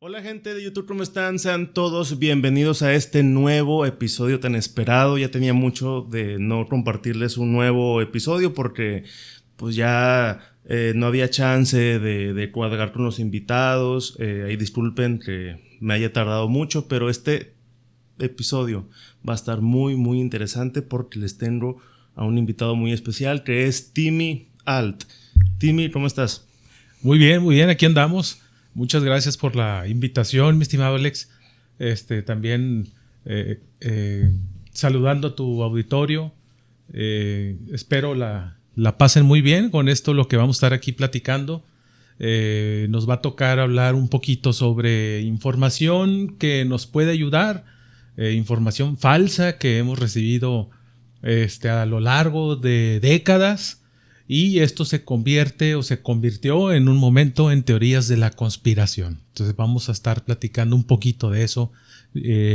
Hola gente de YouTube, ¿cómo están? Sean todos bienvenidos a este nuevo episodio tan esperado. Ya tenía mucho de no compartirles un nuevo episodio porque pues ya no había chance de cuadrar con los invitados. Ahí disculpen que me haya tardado mucho, pero este episodio va a estar muy interesante porque les tengo a un invitado muy especial que es Timmy Alt. Timmy, ¿cómo estás? Muy bien, aquí andamos. Muchas gracias por la invitación, mi estimado Alex. También saludando a tu auditorio. Espero la pasen muy bien con esto, lo que vamos a estar aquí platicando. Nos va a tocar hablar un poquito sobre información que nos puede ayudar, información falsa que hemos recibido a lo largo de décadas. Y esto se convierte o se convirtió en un momento en teorías de la conspiración. Entonces vamos a estar platicando un poquito de eso.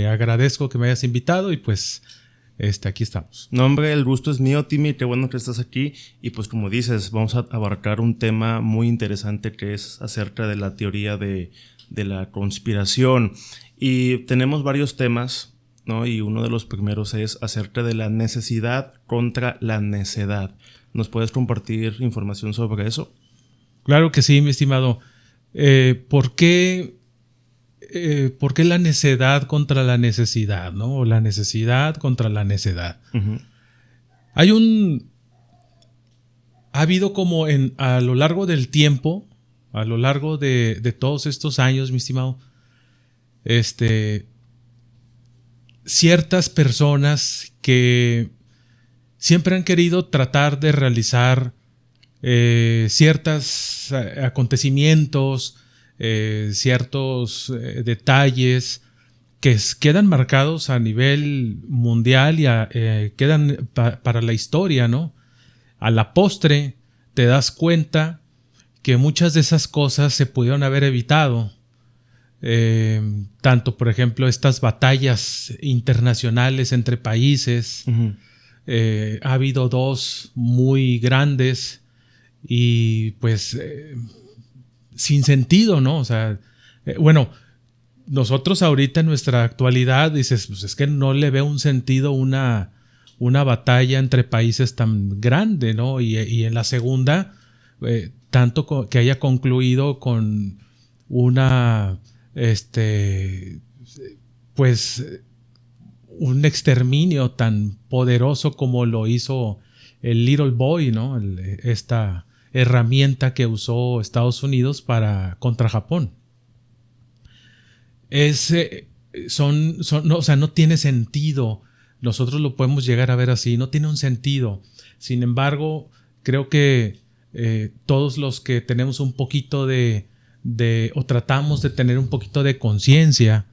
Agradezco que me hayas invitado y pues aquí estamos. No, hombre, el gusto es mío, Timmy. Qué bueno que estás aquí. Y pues como dices, vamos a abarcar un tema muy interesante que es acerca de la teoría de la conspiración. Y tenemos varios temas, ¿no? Y uno de los primeros es acerca de la necesidad contra la necedad. ¿Nos puedes compartir información sobre eso? Claro que sí, mi estimado. ¿Por qué la necedad contra la necesidad, ¿no? O la necesidad contra la necedad. Uh-huh. Ha habido como a lo largo del tiempo, a lo largo de todos estos años, mi estimado, ciertas personas que siempre han querido tratar de realizar ciertos acontecimientos, ciertos detalles que quedan marcados a nivel mundial y quedan para la historia, ¿no? A la postre te das cuenta que muchas de esas cosas se pudieron haber evitado. Tanto, por ejemplo, estas batallas internacionales entre países. Uh-huh. Ha habido dos muy grandes y pues sin sentido, ¿no? O sea, bueno, nosotros ahorita en nuestra actualidad dices, pues es que no le veo un sentido una batalla entre países tan grande, ¿no? Y en la segunda, tanto que haya concluido con una, pues un exterminio tan poderoso como lo hizo el Little Boy, ¿no? Esta herramienta que usó Estados Unidos contra Japón. No tiene sentido. Nosotros lo podemos llegar a ver así, no tiene un sentido. Sin embargo, creo que todos los que tenemos un poquito o tratamos de tener un poquito de conciencia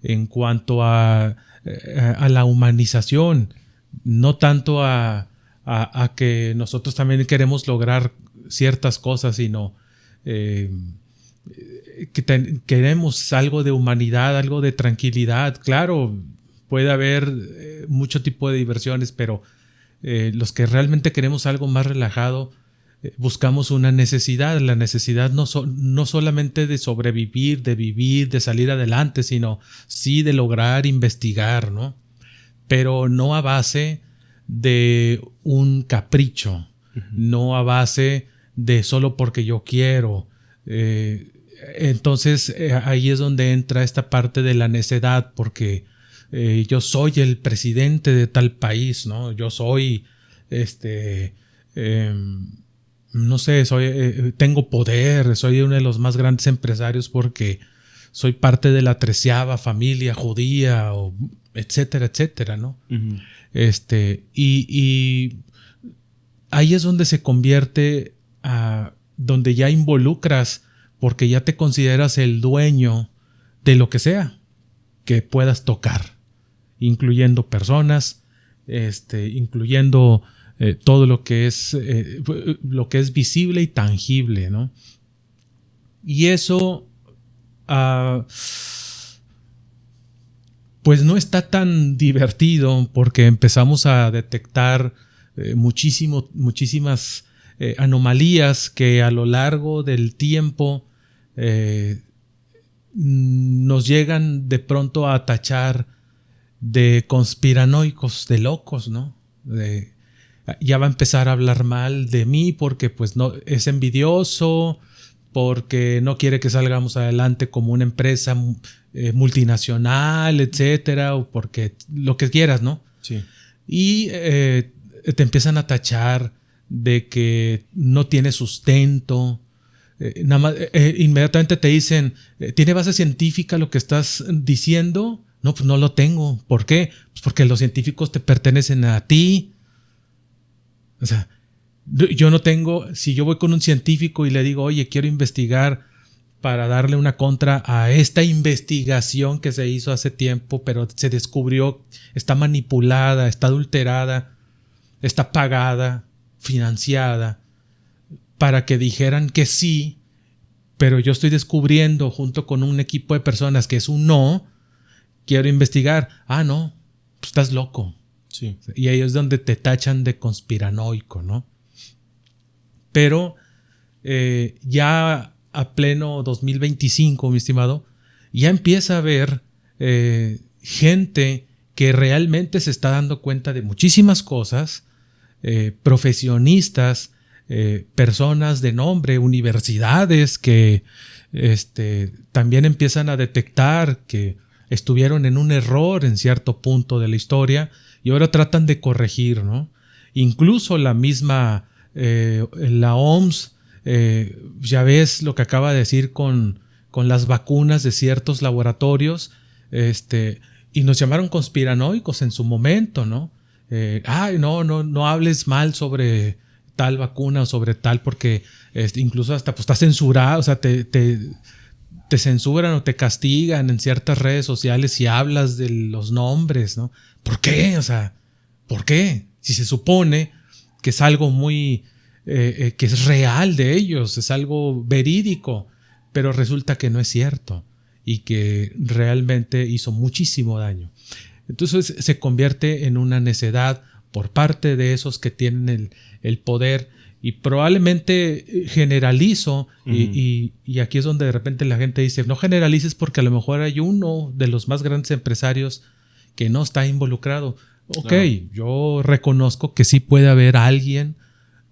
en cuanto a la humanización, no tanto a que nosotros también queremos lograr ciertas cosas, sino que queremos algo de humanidad, algo de tranquilidad. Claro, puede haber mucho tipo de diversiones, pero los que realmente queremos algo más relajado, buscamos una necesidad. La necesidad no solamente de sobrevivir, de vivir, de salir adelante, sino sí de lograr investigar, ¿no? Pero no a base de un capricho, uh-huh. No a base de solo porque yo quiero. Entonces ahí es donde entra esta parte de la necedad, porque yo soy el presidente de tal país, ¿no? Yo soy no sé, tengo poder, soy uno de los más grandes empresarios porque soy parte de la 13ª familia judía, o etcétera, etcétera, ¿no? Uh-huh. Y ahí es donde se convierte donde ya involucras, porque ya te consideras el dueño de lo que sea que puedas tocar, incluyendo personas, incluyendo todo lo que es visible y tangible, ¿no? Y eso pues no está tan divertido, porque empezamos a detectar muchísimas anomalías que a lo largo del tiempo nos llegan de pronto a tachar de conspiranoicos, de locos, ¿no? Ya va a empezar a hablar mal de mí porque pues no es envidioso, porque no quiere que salgamos adelante como una empresa multinacional, etcétera, o porque lo que quieras, ¿no? Sí. Y te empiezan a tachar de que no tiene sustento. Nada más, inmediatamente te dicen, ¿tiene base científica lo que estás diciendo? No, pues no lo tengo. ¿Por qué? Pues porque los científicos te pertenecen a ti. O sea, yo no tengo, si yo voy con un científico y le digo, oye, quiero investigar para darle una contra a esta investigación que se hizo hace tiempo, pero se descubrió, está manipulada, está adulterada, está pagada, financiada, para que dijeran que sí, pero yo estoy descubriendo junto con un equipo de personas que es un no, quiero investigar. Ah, no, pues estás loco. Sí. Y ahí es donde te tachan de conspiranoico, ¿no? Pero ya a pleno 2025, mi estimado, ya empieza a haber gente que realmente se está dando cuenta de muchísimas cosas, profesionistas, personas de nombre, universidades que también empiezan a detectar que estuvieron en un error en cierto punto de la historia y ahora tratan de corregir, ¿no? Incluso la misma, la OMS, ya ves lo que acaba de decir con las vacunas de ciertos laboratorios, y nos llamaron conspiranoicos en su momento, ¿no? No hables mal sobre tal vacuna o sobre tal porque incluso hasta pues está censurado, o sea, te censuran o te castigan en ciertas redes sociales si hablas de los nombres, ¿no? ¿Por qué? O sea, ¿por qué? Si se supone que es algo muy, que es real de ellos, es algo verídico, pero resulta que no es cierto y que realmente hizo muchísimo daño. Entonces se convierte en una necedad por parte de esos que tienen el poder. Y probablemente generalizo, y aquí es donde de repente la gente dice, no generalices porque a lo mejor hay uno de los más grandes empresarios que no está involucrado. Ok, claro. Yo reconozco que sí puede haber alguien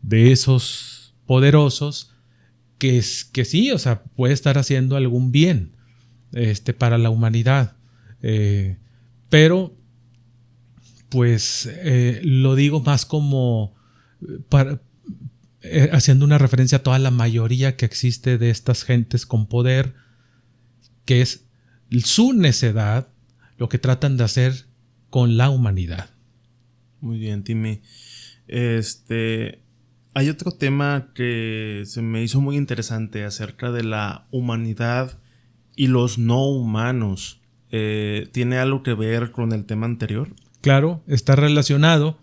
de esos poderosos que sí, o sea, puede estar haciendo algún bien para la humanidad. Pero, pues, lo digo más como haciendo una referencia a toda la mayoría que existe de estas gentes con poder, que es su necedad, lo que tratan de hacer con la humanidad. Muy bien, Timmy. Hay otro tema que se me hizo muy interesante acerca de la humanidad y los no humanos. ¿Tiene algo que ver con el tema anterior? Claro, está relacionado.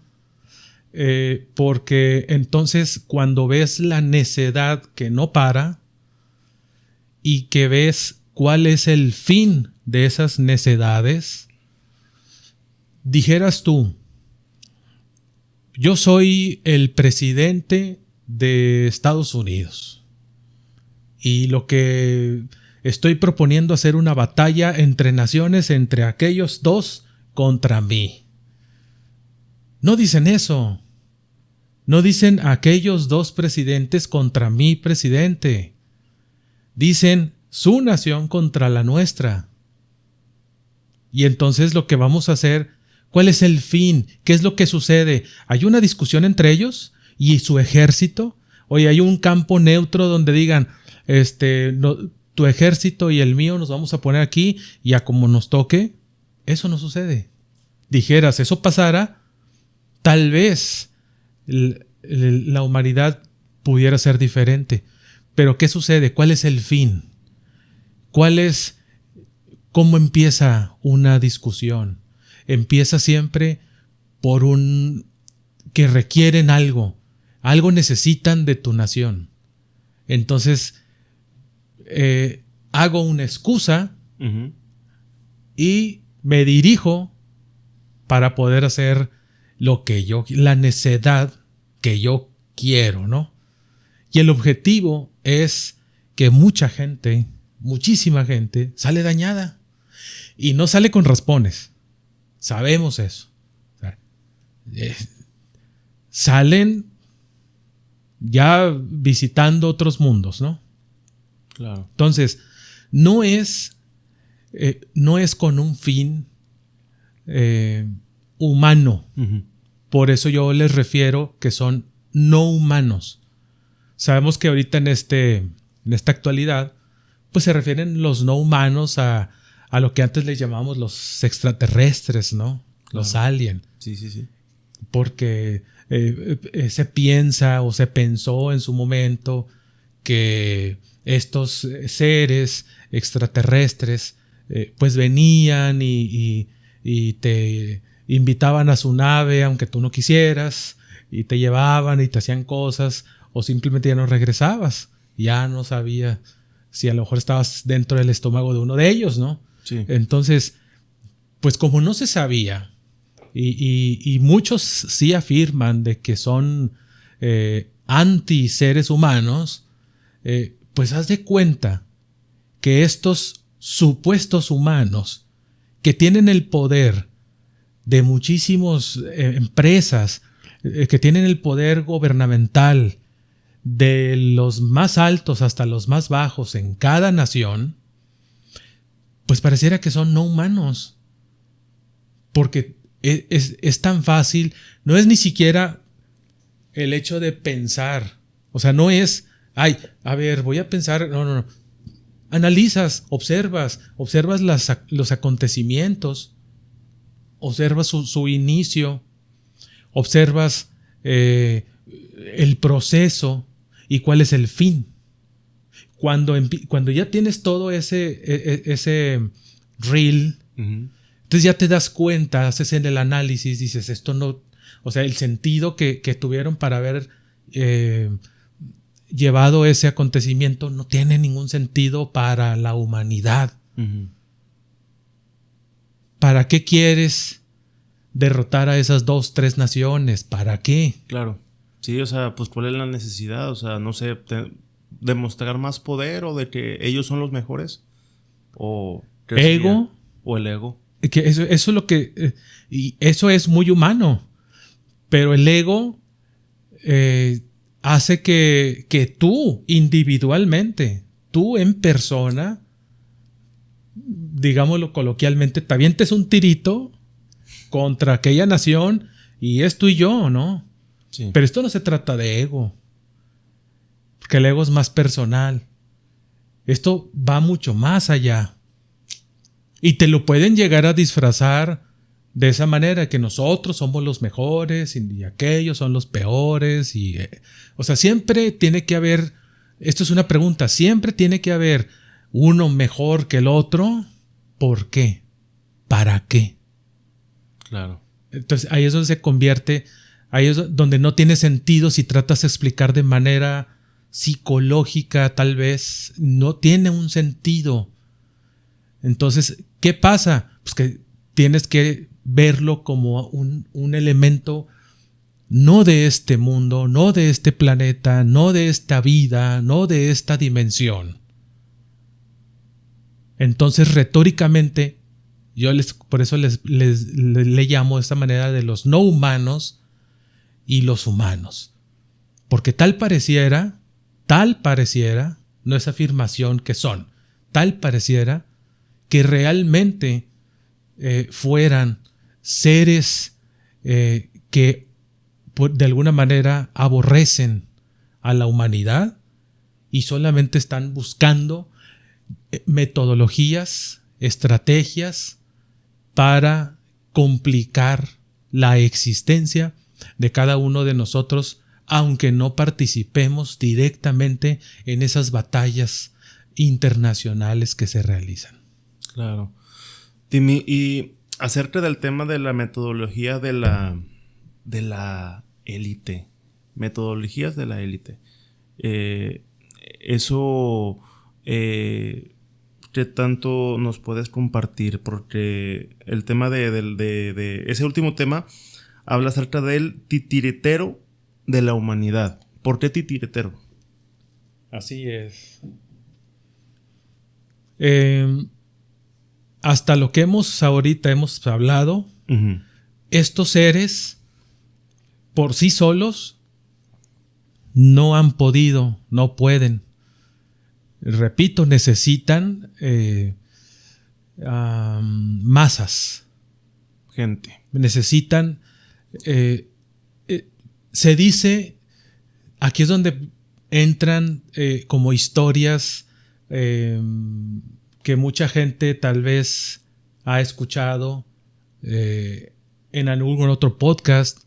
Porque entonces cuando ves la necedad que no para y que ves cuál es el fin de esas necedades, dijeras tú, yo soy el presidente de Estados Unidos y lo que estoy proponiendo hacer una batalla entre naciones, entre aquellos dos contra mí. No dicen eso. No dicen aquellos dos presidentes contra mi presidente. Dicen su nación contra la nuestra. Y entonces lo que vamos a hacer, ¿cuál es el fin? ¿Qué es lo que sucede? ¿Hay una discusión entre ellos y su ejército? Oye, hay un campo neutro donde digan, tu ejército y el mío nos vamos a poner aquí y a como nos toque. Eso no sucede. Dijeras, eso pasara, tal vez la humanidad pudiera ser diferente. Pero ¿qué sucede? ¿Cuál es el fin? ¿Cómo empieza una discusión? Empieza siempre por que requieren algo necesitan de tu nación. Entonces, hago una excusa y me dirijo para poder hacer lo que la necedad que yo quiero, ¿no? Y el objetivo es que mucha gente muchísima gente sale dañada y no sale con raspones. Sabemos eso. O sea, salen ya visitando otros mundos, ¿no? Claro. Entonces, no es con un fin humano. Uh-huh. Por eso yo les refiero que son no humanos. Sabemos que ahorita en esta actualidad, pues se refieren los no humanos a lo que antes les llamábamos los extraterrestres, ¿no? Claro. Los aliens. Sí, sí, sí. Porque se piensa o se pensó en su momento que estos seres extraterrestres pues venían y te invitaban a su nave aunque tú no quisieras y te llevaban y te hacían cosas o simplemente ya no regresabas. Ya no sabía si a lo mejor estabas dentro del estómago de uno de ellos, ¿no? Sí. Entonces, pues como no se sabía y muchos sí afirman de que son anti seres humanos, pues haz de cuenta que estos supuestos humanos que tienen el poder de muchísimas empresas, que tienen el poder gubernamental de los más altos hasta los más bajos en cada nación, pues pareciera que son no humanos. Porque es tan fácil, no es ni siquiera el hecho de pensar. O sea, no es, ay, a ver, voy a pensar, no. Analizas, observas los acontecimientos, observas su inicio, observas el proceso y cuál es el fin. Cuando ya tienes todo ese reel, uh-huh, entonces ya te das cuenta, haces en el análisis, dices, esto no, o sea, el sentido que tuvieron para haber llevado ese acontecimiento no tiene ningún sentido para la humanidad. Uh-huh. ¿Para qué quieres derrotar a esas 2, 3 naciones? ¿Para qué? Claro. Sí, o sea, pues ¿cuál es la necesidad? O sea, no sé, demostrar más poder o de que ellos son los mejores. O ego. O el ego. Que eso es lo que... y eso es muy humano. Pero el ego hace que tú individualmente, tú en persona, digámoslo coloquialmente, te avientes un tirito contra aquella nación y es tú y yo, ¿no? Sí. Pero esto no se trata de ego. Porque el ego es más personal. Esto va mucho más allá. Y te lo pueden llegar a disfrazar de esa manera, que nosotros somos los mejores y aquellos son los peores. O sea, siempre tiene que haber, esto es una pregunta, siempre tiene que haber uno mejor que el otro. ¿Por qué? ¿Para qué? Claro. Entonces ahí es donde se convierte, ahí es donde no tiene sentido si tratas de explicar de manera psicológica, tal vez no tiene un sentido. Entonces, ¿qué pasa? Pues que tienes que verlo como un elemento no de este mundo, no de este planeta, no de esta vida, no de esta dimensión. Entonces, retóricamente, yo por eso le llamo de esta manera de los no humanos y los humanos. Porque tal pareciera, no es afirmación que son, tal pareciera que realmente fueran seres que de alguna manera aborrecen a la humanidad y solamente están buscando metodologías, estrategias para complicar la existencia de cada uno de nosotros, aunque no participemos directamente en esas batallas internacionales que se realizan. Claro. Timmy, y acerca del tema de la metodología de la élite, metodologías de la élite, eso, ¿qué tanto nos puedes compartir? Porque el tema de ese último tema habla acerca del titiritero de la humanidad. ¿Por qué titiritero? Así es. hasta lo que ahorita hemos hablado, estos seres por sí solos no han podido, no pueden. Repito, necesitan masas. Gente. Necesitan, se dice, aquí es donde entran como historias que mucha gente tal vez ha escuchado en algún otro podcast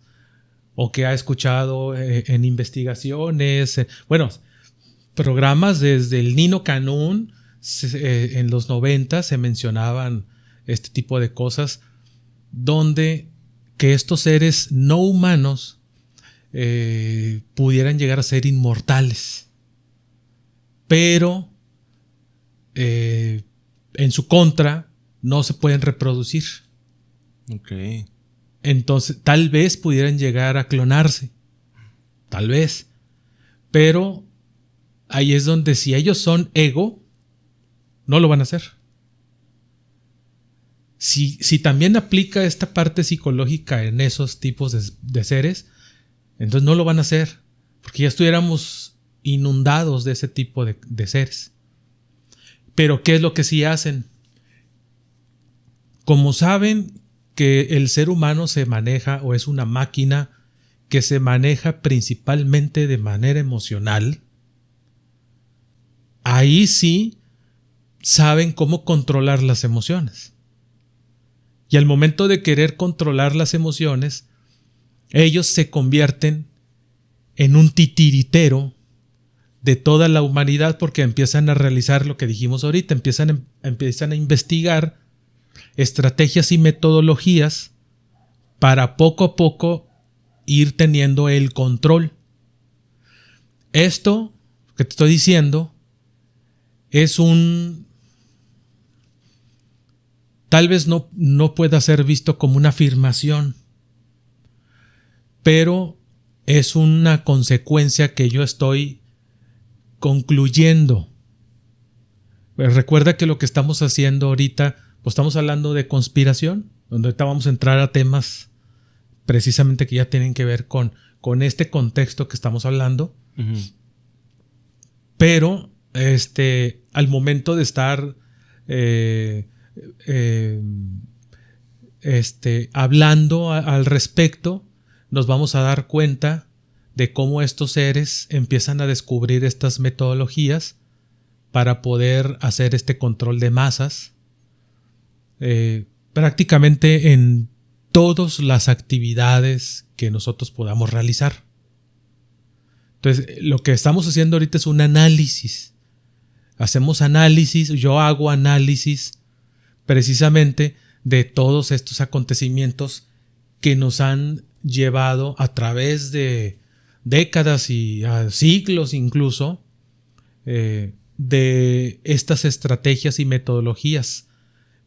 o que ha escuchado en investigaciones, programas desde el Nino Canún. En los 90 se mencionaban este tipo de cosas donde que estos seres no humanos pudieran llegar a ser inmortales, pero en su contra no se pueden reproducir. Okay. Entonces tal vez pudieran llegar a clonarse, tal vez, pero ahí es donde si ellos son ego, no lo van a hacer. Si también aplica esta parte psicológica en esos tipos de seres, entonces no lo van a hacer, porque ya estuviéramos inundados de ese tipo de seres. Pero ¿qué es lo que sí hacen? Como saben que el ser humano se maneja o es una máquina que se maneja principalmente de manera emocional, ahí sí saben cómo controlar las emociones. Y al momento de querer controlar las emociones, ellos se convierten en un titiritero de toda la humanidad, porque empiezan a realizar lo que dijimos ahorita, empiezan a investigar estrategias y metodologías para poco a poco ir teniendo el control. Esto que te estoy diciendo es tal vez no pueda ser visto como una afirmación, pero es una consecuencia que yo estoy concluyendo. Pues recuerda que lo que estamos haciendo ahorita, pues estamos hablando de conspiración, donde ahorita vamos a entrar a temas precisamente que ya tienen que ver con este contexto que estamos hablando. Uh-huh. Pero al momento de estar hablando al respecto, nos vamos a dar cuenta de cómo estos seres empiezan a descubrir estas metodologías para poder hacer este control de masas prácticamente en todas las actividades que nosotros podamos realizar. Entonces, lo que estamos haciendo ahorita es un análisis. Hacemos análisis, yo hago análisis precisamente de todos estos acontecimientos que nos han llevado a través de décadas y siglos incluso de estas estrategias y metodologías.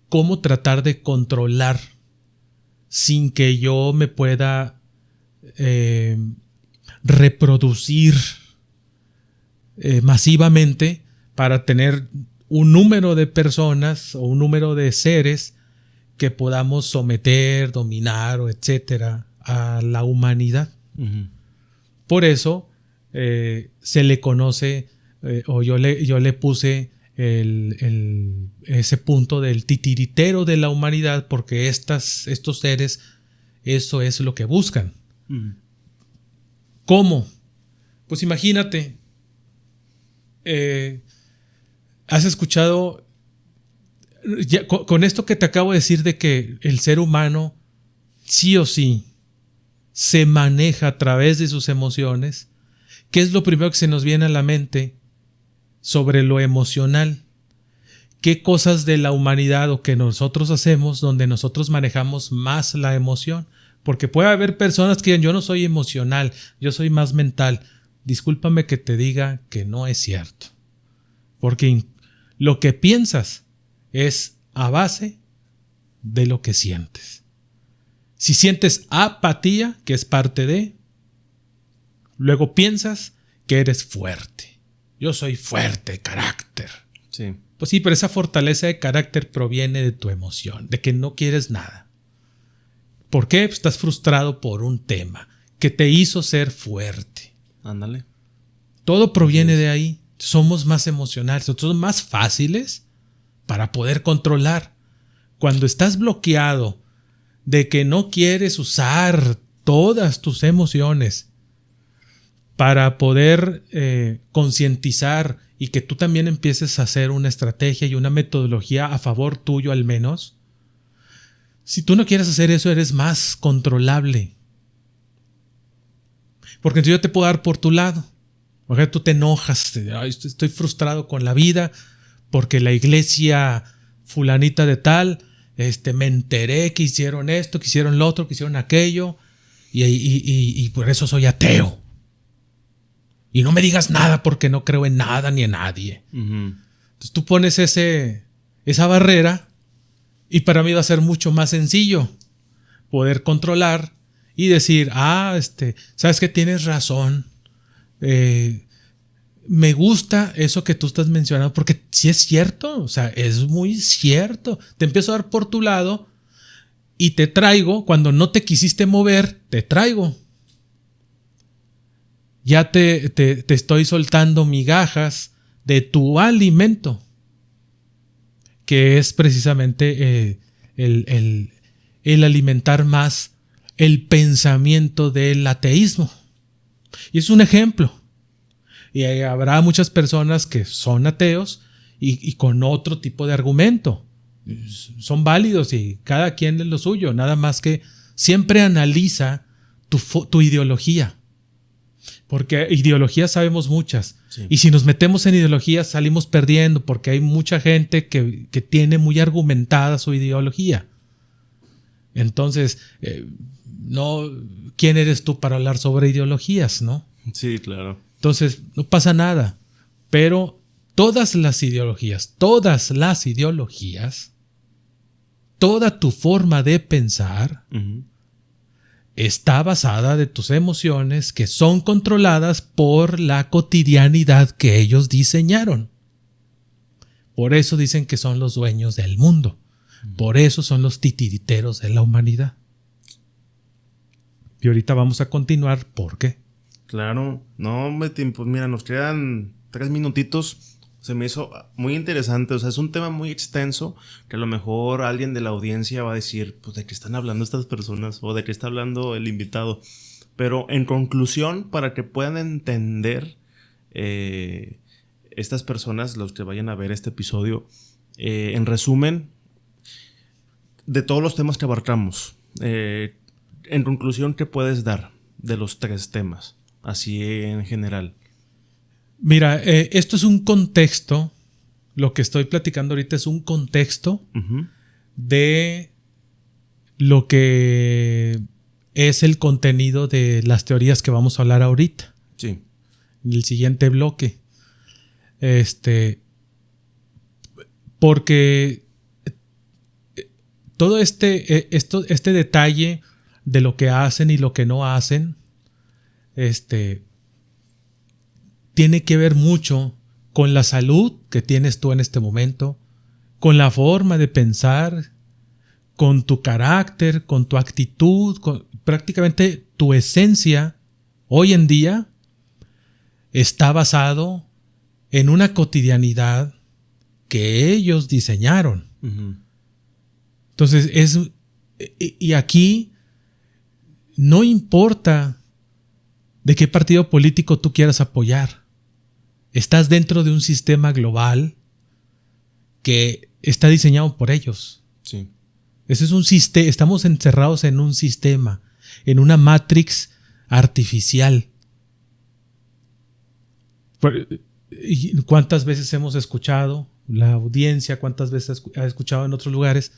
Cómo tratar de controlar sin que yo me pueda reproducir masivamente para tener un número de personas o un número de seres que podamos someter, dominar o etcétera a la humanidad. Uh-huh. Por eso se le conoce o yo le puse ese punto del titiritero de la humanidad, porque estos seres eso es lo que buscan. Uh-huh. ¿Cómo? Pues imagínate, has escuchado ya, con esto que te acabo de decir de que el ser humano sí o sí se maneja a través de sus emociones. ¿Qué es lo primero que se nos viene a la mente sobre lo emocional? ¿Qué cosas de la humanidad o que nosotros hacemos donde nosotros manejamos más la emoción? Porque puede haber personas que digan, yo no soy emocional, yo soy más mental. Discúlpame que te diga que no es cierto. Porque lo que piensas es a base de lo que sientes. Si sientes apatía, que es parte de, luego piensas que eres fuerte. Yo soy fuerte, carácter. Sí. Pues sí, pero esa fortaleza de carácter proviene de tu emoción, de que no quieres nada. ¿Por qué? Pues estás frustrado por un tema que te hizo ser fuerte. Ándale. Todo proviene de ahí. Somos más emocionales, somos más fáciles para poder controlar. Cuando estás bloqueado de que no quieres usar todas tus emociones para poder concientizar y que tú también empieces a hacer una estrategia y una metodología a favor tuyo al menos, si tú no quieres hacer eso, eres más controlable. Porque entonces yo te puedo dar por tu lado. Por ejemplo, tú te enojas, estoy frustrado con la vida porque la iglesia fulanita de tal, me enteré que hicieron esto, que hicieron lo otro, que hicieron aquello, y por eso soy ateo. Y no me digas nada porque no creo en nada ni en nadie. Uh-huh. Entonces tú pones esa barrera y para mí va a ser mucho más sencillo poder controlar y decir, sabes que tienes razón. Me gusta eso que tú estás mencionando porque sí es cierto, o sea, es muy cierto. Te empiezo a dar por tu lado y te traigo, cuando no te quisiste mover, te traigo. Ya te estoy soltando migajas de tu alimento, que es precisamente el alimentar más el pensamiento del ateísmo. Y es un ejemplo. Y habrá muchas personas que son ateos y con otro tipo de argumento. Son válidos y cada quien es lo suyo. Nada más que siempre analiza tu ideología. Porque ideologías sabemos muchas. Sí. Y si nos metemos en ideologías salimos perdiendo porque hay mucha gente que tiene muy argumentada su ideología. Entonces, ¿quién eres tú para hablar sobre ideologías, no? Sí, claro. Entonces, no pasa nada. Pero todas las ideologías, toda tu forma de pensar uh-huh. está basada de tus emociones que son controladas por la cotidianidad que ellos diseñaron. Por eso dicen que son los dueños del mundo. Uh-huh. Por eso son los titiriteros de la humanidad. Y ahorita vamos a continuar. ¿Por qué? Claro. No, pues mira, nos quedan 3 minutitos. Se me hizo muy interesante, o sea, es un tema muy extenso que a lo mejor alguien de la audiencia va a decir, pues ¿de qué están hablando estas personas? O ¿de qué está hablando el invitado? Pero en conclusión, para que puedan entender estas personas, los que vayan a ver este episodio, en resumen, de todos los temas que abarcamos, en conclusión, ¿qué puedes dar de los 3 temas? Así en general. Mira, esto es un contexto, lo que estoy platicando ahorita es un contexto uh-huh. de lo que es el contenido de las teorías que vamos a hablar ahorita. Sí. En el siguiente bloque. Porque todo este detalle de lo que hacen y lo que no hacen, tiene que ver mucho con la salud que tienes tú en este momento, con la forma de pensar, con tu carácter, con tu actitud, con prácticamente tu esencia. Hoy en día está basado en una cotidianidad que ellos diseñaron. Uh-huh. Entonces, y aquí no importa de qué partido político tú quieras apoyar. Estás dentro de un sistema global que está diseñado por ellos. Sí. Ese es un sistema. Estamos encerrados en un sistema, en una matrix artificial. ¿Cuántas veces hemos escuchado, la audiencia, cuántas veces ha escuchado en otros lugares?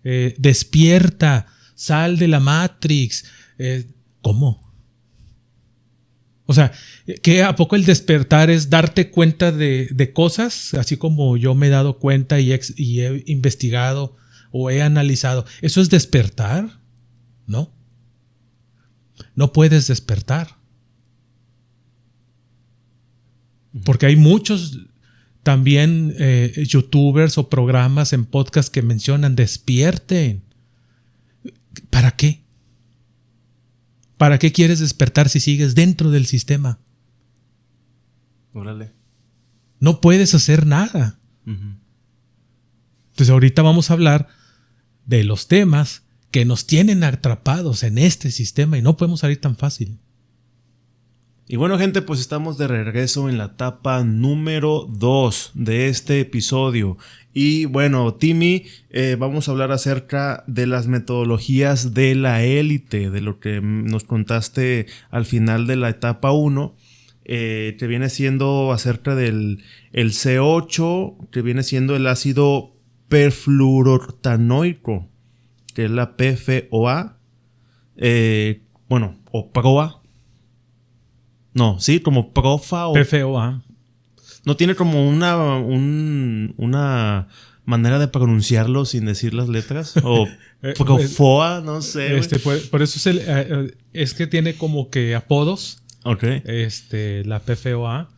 Despierta, sal de la matrix. ¿Cómo? O sea, ¿que a poco el despertar es darte cuenta de cosas? Así como yo me he dado cuenta y he investigado o he analizado. ¿Eso es despertar? No. No puedes despertar. Porque hay muchos también youtubers o programas en podcast que mencionan despierten. ¿Para qué? ¿Para qué quieres despertar si sigues dentro del sistema? Órale. No puedes hacer nada. Uh-huh. Entonces ahorita vamos a hablar de los temas que nos tienen atrapados en este sistema y no podemos salir tan fácil. Y bueno, gente, pues estamos de regreso en la etapa número 2 de este episodio. Y bueno, Timmy, vamos a hablar acerca de las metodologías de la élite, de lo que nos contaste al final de la etapa 1, que viene siendo acerca del el C8, que viene siendo el ácido perfluorotanoico, que es la PFOA, o PROA. No, sí, como profa o... PFOA. ¿No tiene como una manera de pronunciarlo sin decir las letras? O profoa, no sé. Por eso es que tiene como que apodos. Ok. La PFOA,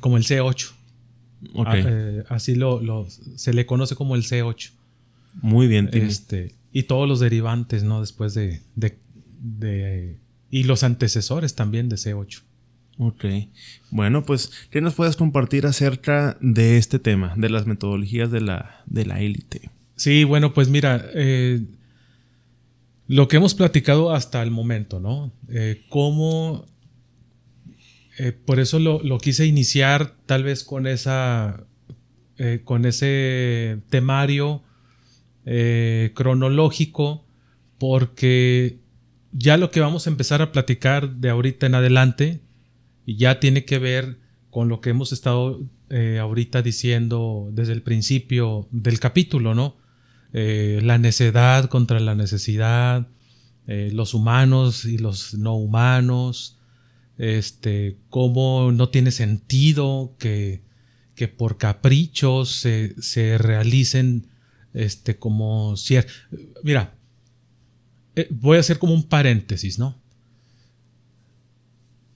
como el C8. Ok. Así se le conoce como el C8. Muy bien, Timmy. Y todos los derivantes, ¿no? Después de y los antecesores también de C8. Ok. Bueno, pues, ¿qué nos puedes compartir acerca de este tema, de las metodologías de la élite? Sí, bueno, pues mira, lo que hemos platicado hasta el momento, ¿no? Cómo, por eso lo quise iniciar tal vez con ese temario cronológico, porque ya lo que vamos a empezar a platicar de ahorita en adelante ya tiene que ver con lo que hemos estado ahorita diciendo desde el principio del capítulo, ¿no? La necedad contra la necesidad, los humanos y los no humanos, cómo no tiene sentido que por caprichos se realicen como mira, voy a hacer como un paréntesis, ¿no?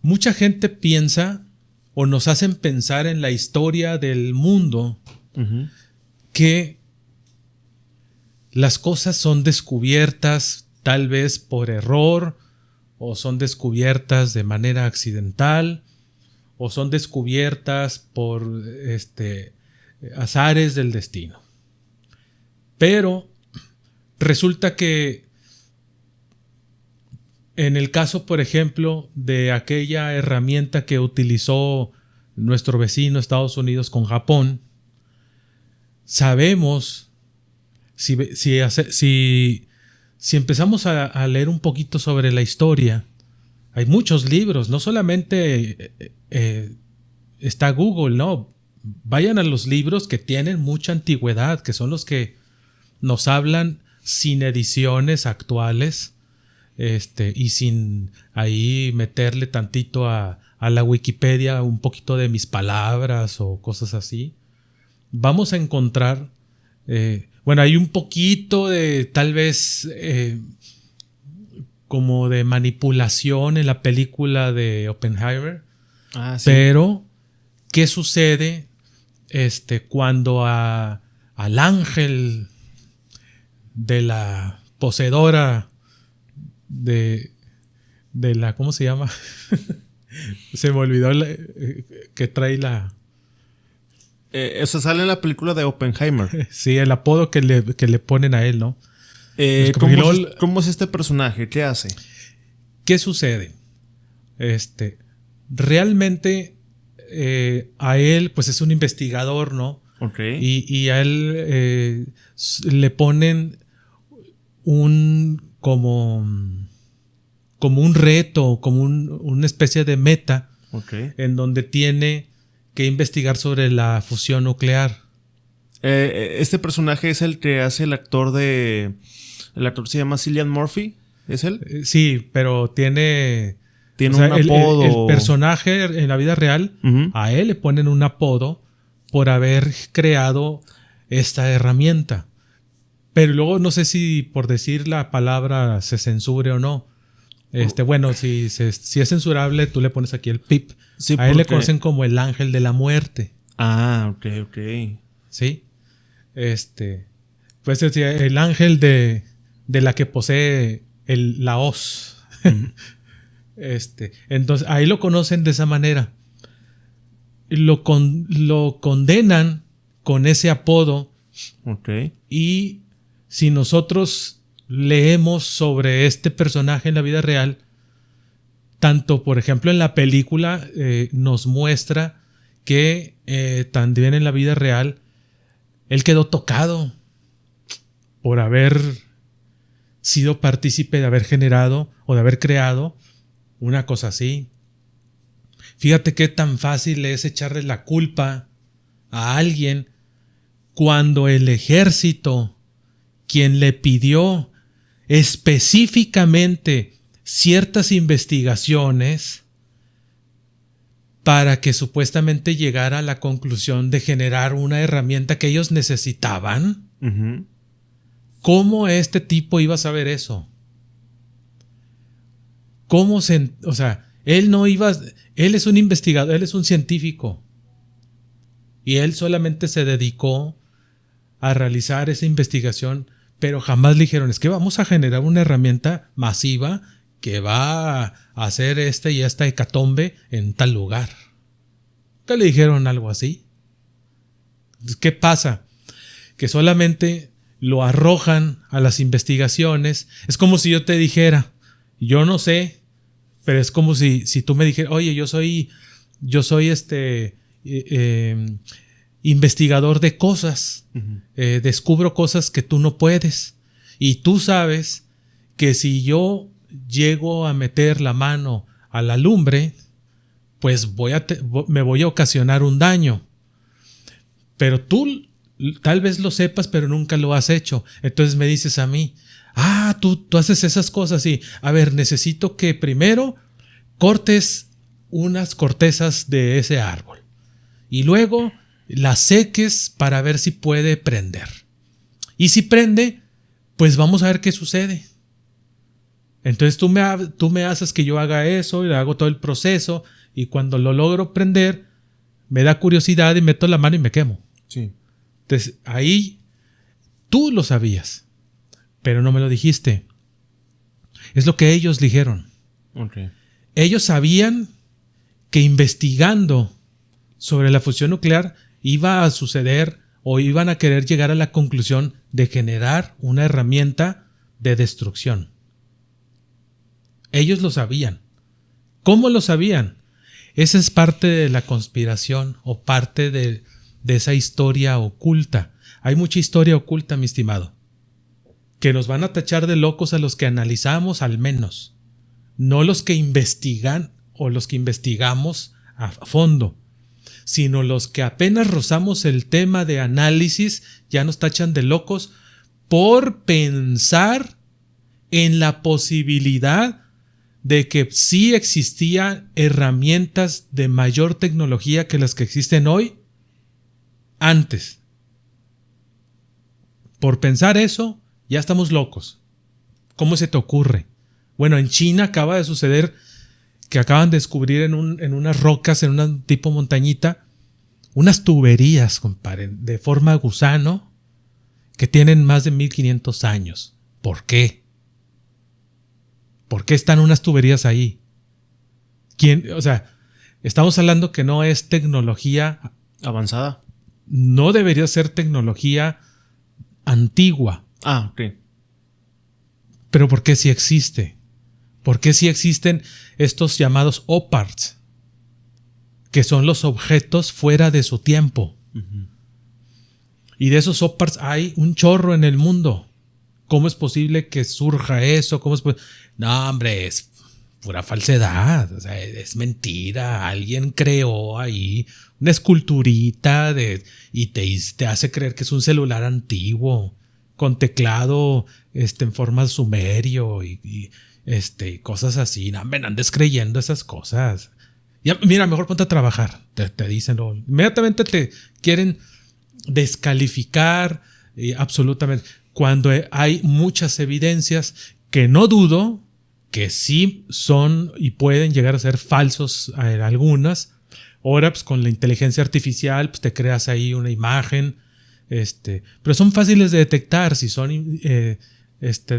Mucha gente piensa o nos hacen pensar en la historia del mundo uh-huh. que las cosas son descubiertas tal vez por error o son descubiertas de manera accidental o son descubiertas por azares del destino. Pero resulta que en el caso, por ejemplo, de aquella herramienta que utilizó nuestro vecino Estados Unidos con Japón, sabemos, si empezamos a leer un poquito sobre la historia, hay muchos libros, no solamente está Google, ¿no? Vayan a los libros que tienen mucha antigüedad, que son los que nos hablan sin ediciones actuales. Y sin ahí meterle tantito a la Wikipedia un poquito de mis palabras o cosas así, vamos a encontrar, hay un poquito de tal vez como de manipulación en la película de Oppenheimer, sí. Pero ¿qué sucede cuando al ángel de la poseedora de la, ¿cómo se llama? Se me olvidó que trae la... Eso sale en la película de Oppenheimer. Sí, el apodo que le ponen a él, ¿no? ¿Cómo es este personaje? ¿Qué hace? ¿Qué sucede? Realmente a él, pues es un investigador, ¿no? Okay. Y a él le ponen como un reto, como una especie de meta, okay. En donde tiene que investigar sobre la fusión nuclear. Este personaje es el que hace el actor se llama Cillian Murphy, ¿es él? Sí, pero tiene un apodo. El personaje en la vida real, uh-huh. A él le ponen un apodo por haber creado esta herramienta. Pero luego no sé si por decir la palabra se censure o no. Bueno, si es censurable, tú le pones aquí el pip. Sí, a él le conocen como el ángel de la muerte. Ah, ok. ¿Sí? Pues decía, el ángel de la que posee la hoz. Entonces, ahí lo conocen de esa manera. Lo condenan con ese apodo. Ok. Y si nosotros leemos sobre este personaje en la vida real, tanto, por ejemplo, en la película nos muestra que también en la vida real él quedó tocado por haber sido partícipe de haber generado o de haber creado una cosa así. Fíjate qué tan fácil es echarle la culpa a alguien cuando el ejército, quien le pidió específicamente ciertas investigaciones para que supuestamente llegara a la conclusión de generar una herramienta que ellos necesitaban. Uh-huh. ¿Cómo este tipo iba a saber eso? Él es un investigador, él es un científico. Y él solamente se dedicó a realizar esa investigación, pero jamás le dijeron, es que vamos a generar una herramienta masiva que va a hacer y esta hecatombe en tal lugar. ¿Qué le dijeron algo así? ¿Qué pasa? Que solamente lo arrojan a las investigaciones. Es como si yo te dijera, yo no sé, pero es como si tú me dijeras, oye, yo soy investigador de cosas. Uh-huh. Descubro cosas que tú no puedes. Y tú sabes que si yo llego a meter la mano a la lumbre, pues me voy a ocasionar un daño. Pero tú tal vez lo sepas, pero nunca lo has hecho. Entonces me dices a mí, tú haces esas cosas y, a ver, necesito que primero cortes unas cortezas de ese árbol y luego las seques para ver si puede prender. Y si prende, pues vamos a ver qué sucede. Entonces tú me haces que yo haga eso y le hago todo el proceso y cuando lo logro prender, me da curiosidad y meto la mano y me quemo. Sí. Entonces ahí tú lo sabías, pero no me lo dijiste. Es lo que ellos dijeron. Okay. Ellos sabían que investigando sobre la fusión nuclear iba a suceder o iban a querer llegar a la conclusión de generar una herramienta de destrucción. Ellos lo sabían. ¿Cómo lo sabían? Esa es parte de la conspiración o parte de esa historia oculta. Hay mucha historia oculta, mi estimado, que nos van a tachar de locos a los que analizamos al menos, no los que investigan o los que investigamos a fondo, sino los que apenas rozamos el tema de análisis ya nos tachan de locos por pensar en la posibilidad de que sí existían herramientas de mayor tecnología que las que existen hoy antes. Por pensar eso, ya estamos locos. ¿Cómo se te ocurre? Bueno, en China acaba de suceder que acaban de descubrir en unas rocas, en una tipo montañita, unas tuberías, compadre, de forma gusano, que tienen más de 1500 años. ¿Por qué? ¿Por qué están unas tuberías ahí? Estamos hablando que no es tecnología avanzada. No debería ser tecnología antigua. Ok. Pero ¿por qué sí existe? ¿Por qué sí existen estos llamados OPARTs? Que son los objetos fuera de su tiempo. Uh-huh. Y de esos OPARTs hay un chorro en el mundo. ¿Cómo es posible que surja eso? No, hombre, es pura falsedad. O sea, es mentira. Alguien creó ahí una esculturita y te hace creer que es un celular antiguo con teclado en forma sumerio y cosas así. No, me andes creyendo esas cosas. Ya, mira, mejor ponte a trabajar. Te dicen. Inmediatamente te quieren descalificar absolutamente. Cuando hay muchas evidencias que no dudo que sí son y pueden llegar a ser falsos algunas. Ahora, pues con la inteligencia artificial, pues te creas ahí una imagen, pero son fáciles de detectar si son de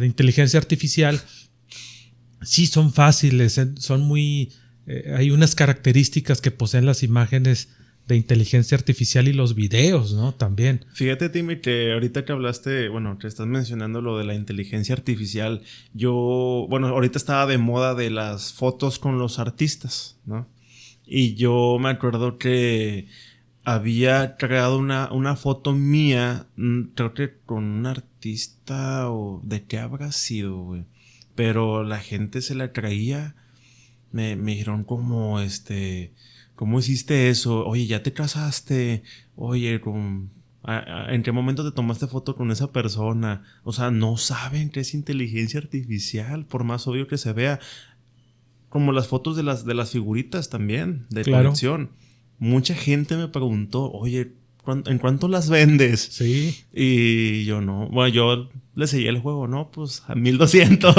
inteligencia artificial. Sí son fáciles, son muy... hay unas características que poseen las imágenes de inteligencia artificial y los videos, ¿no? También. Fíjate, Timmy, que ahorita que hablaste, bueno, que estás mencionando lo de la inteligencia artificial, ahorita estaba de moda de las fotos con los artistas, ¿no? Y yo me acuerdo que había creado una foto mía, creo que con un artista o de qué habrá sido, güey. Pero la gente se la creía, me dijeron como, ¿cómo hiciste eso? Oye, ¿ya te casaste? Oye, ¿en qué momento te tomaste foto con esa persona? O sea, no saben que es inteligencia artificial, por más obvio que se vea. Como las fotos de las figuritas también, de colección. Mucha gente me preguntó, oye, ¿en cuánto las vendes? Sí. Y yo no. Bueno, yo le seguí el juego, ¿no? Pues a 1,200.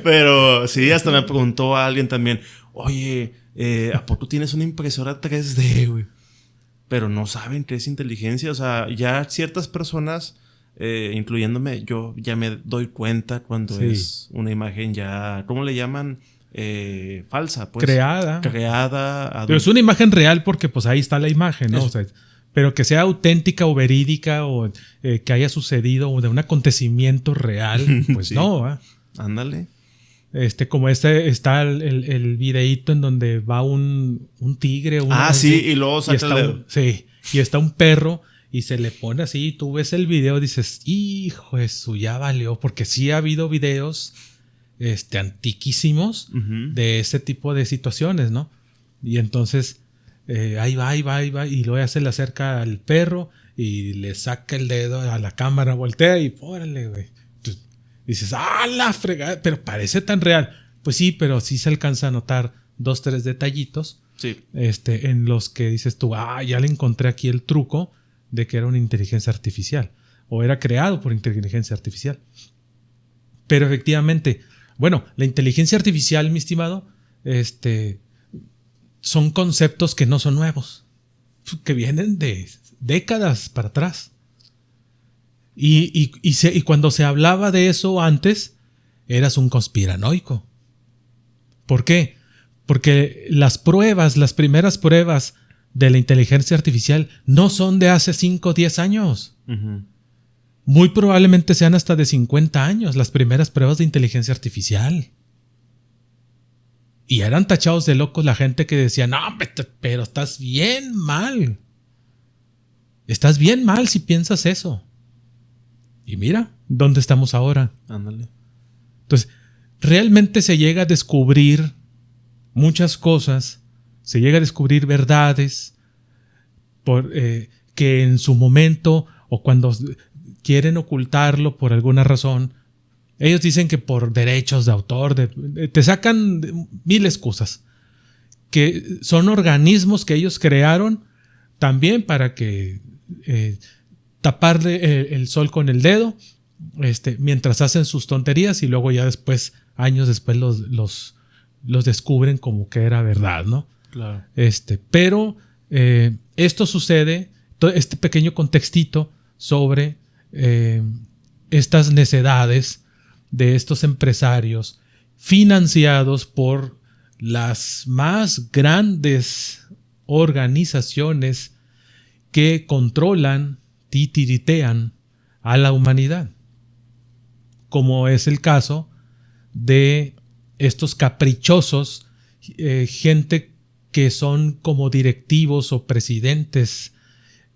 Pero sí, hasta me preguntó a alguien también, oye, ¿a poco tienes una impresora 3D, güey? Pero no saben qué es inteligencia. O sea, ya ciertas personas, incluyéndome, yo ya me doy cuenta cuando es una imagen ya, ¿cómo le llaman? Falsa, pues. Creada. Pero es una imagen real porque pues ahí está la imagen, ¿no? O sea, pero que sea auténtica o verídica o que haya sucedido o de un acontecimiento real, pues sí. No, ¿eh? Ándale. Como está el videíto en donde va un tigre. Y luego saca el dedo. Y está un perro y se le pone así. Tú ves el video y dices, hijo, eso ya valió. Porque sí ha habido videos antiquísimos de ese tipo de situaciones, ¿no? Y entonces ahí va. Y luego ya se le acerca al perro y le saca el dedo a la cámara, voltea y órale, güey. Dices, la fregada, pero parece tan real. Pues sí, pero sí se alcanza a notar 2, 3 detallitos. Sí. En los que dices tú, ya le encontré aquí el truco de que era una inteligencia artificial. O era creado por inteligencia artificial. Pero efectivamente, bueno, la inteligencia artificial, mi estimado, son conceptos que no son nuevos. Que vienen de décadas para atrás. Y cuando se hablaba de eso antes, eras un conspiranoico. ¿Por qué? Porque las primeras pruebas de la inteligencia artificial no son de hace 5 o 10 años. Uh-huh. Muy probablemente sean hasta de 50 años las primeras pruebas de inteligencia artificial. Y eran tachados de locos la gente que decía, no, pero estás bien mal. Estás bien mal si piensas eso. Y mira, ¿dónde estamos ahora? Ándale. Entonces, realmente se llega a descubrir muchas cosas, se llega a descubrir verdades que en su momento o cuando quieren ocultarlo por alguna razón, ellos dicen que por derechos de autor, te sacan 1000 excusas, que son organismos que ellos crearon también para que taparle el sol con el dedo mientras hacen sus tonterías y luego ya después, años después los descubren como que era verdad, ¿no? Claro. Pero esto sucede, este pequeño contextito sobre estas necedades de estos empresarios financiados por las más grandes organizaciones que controlan, titiritean a la humanidad, como es el caso de estos caprichosos, gente que son como directivos o presidentes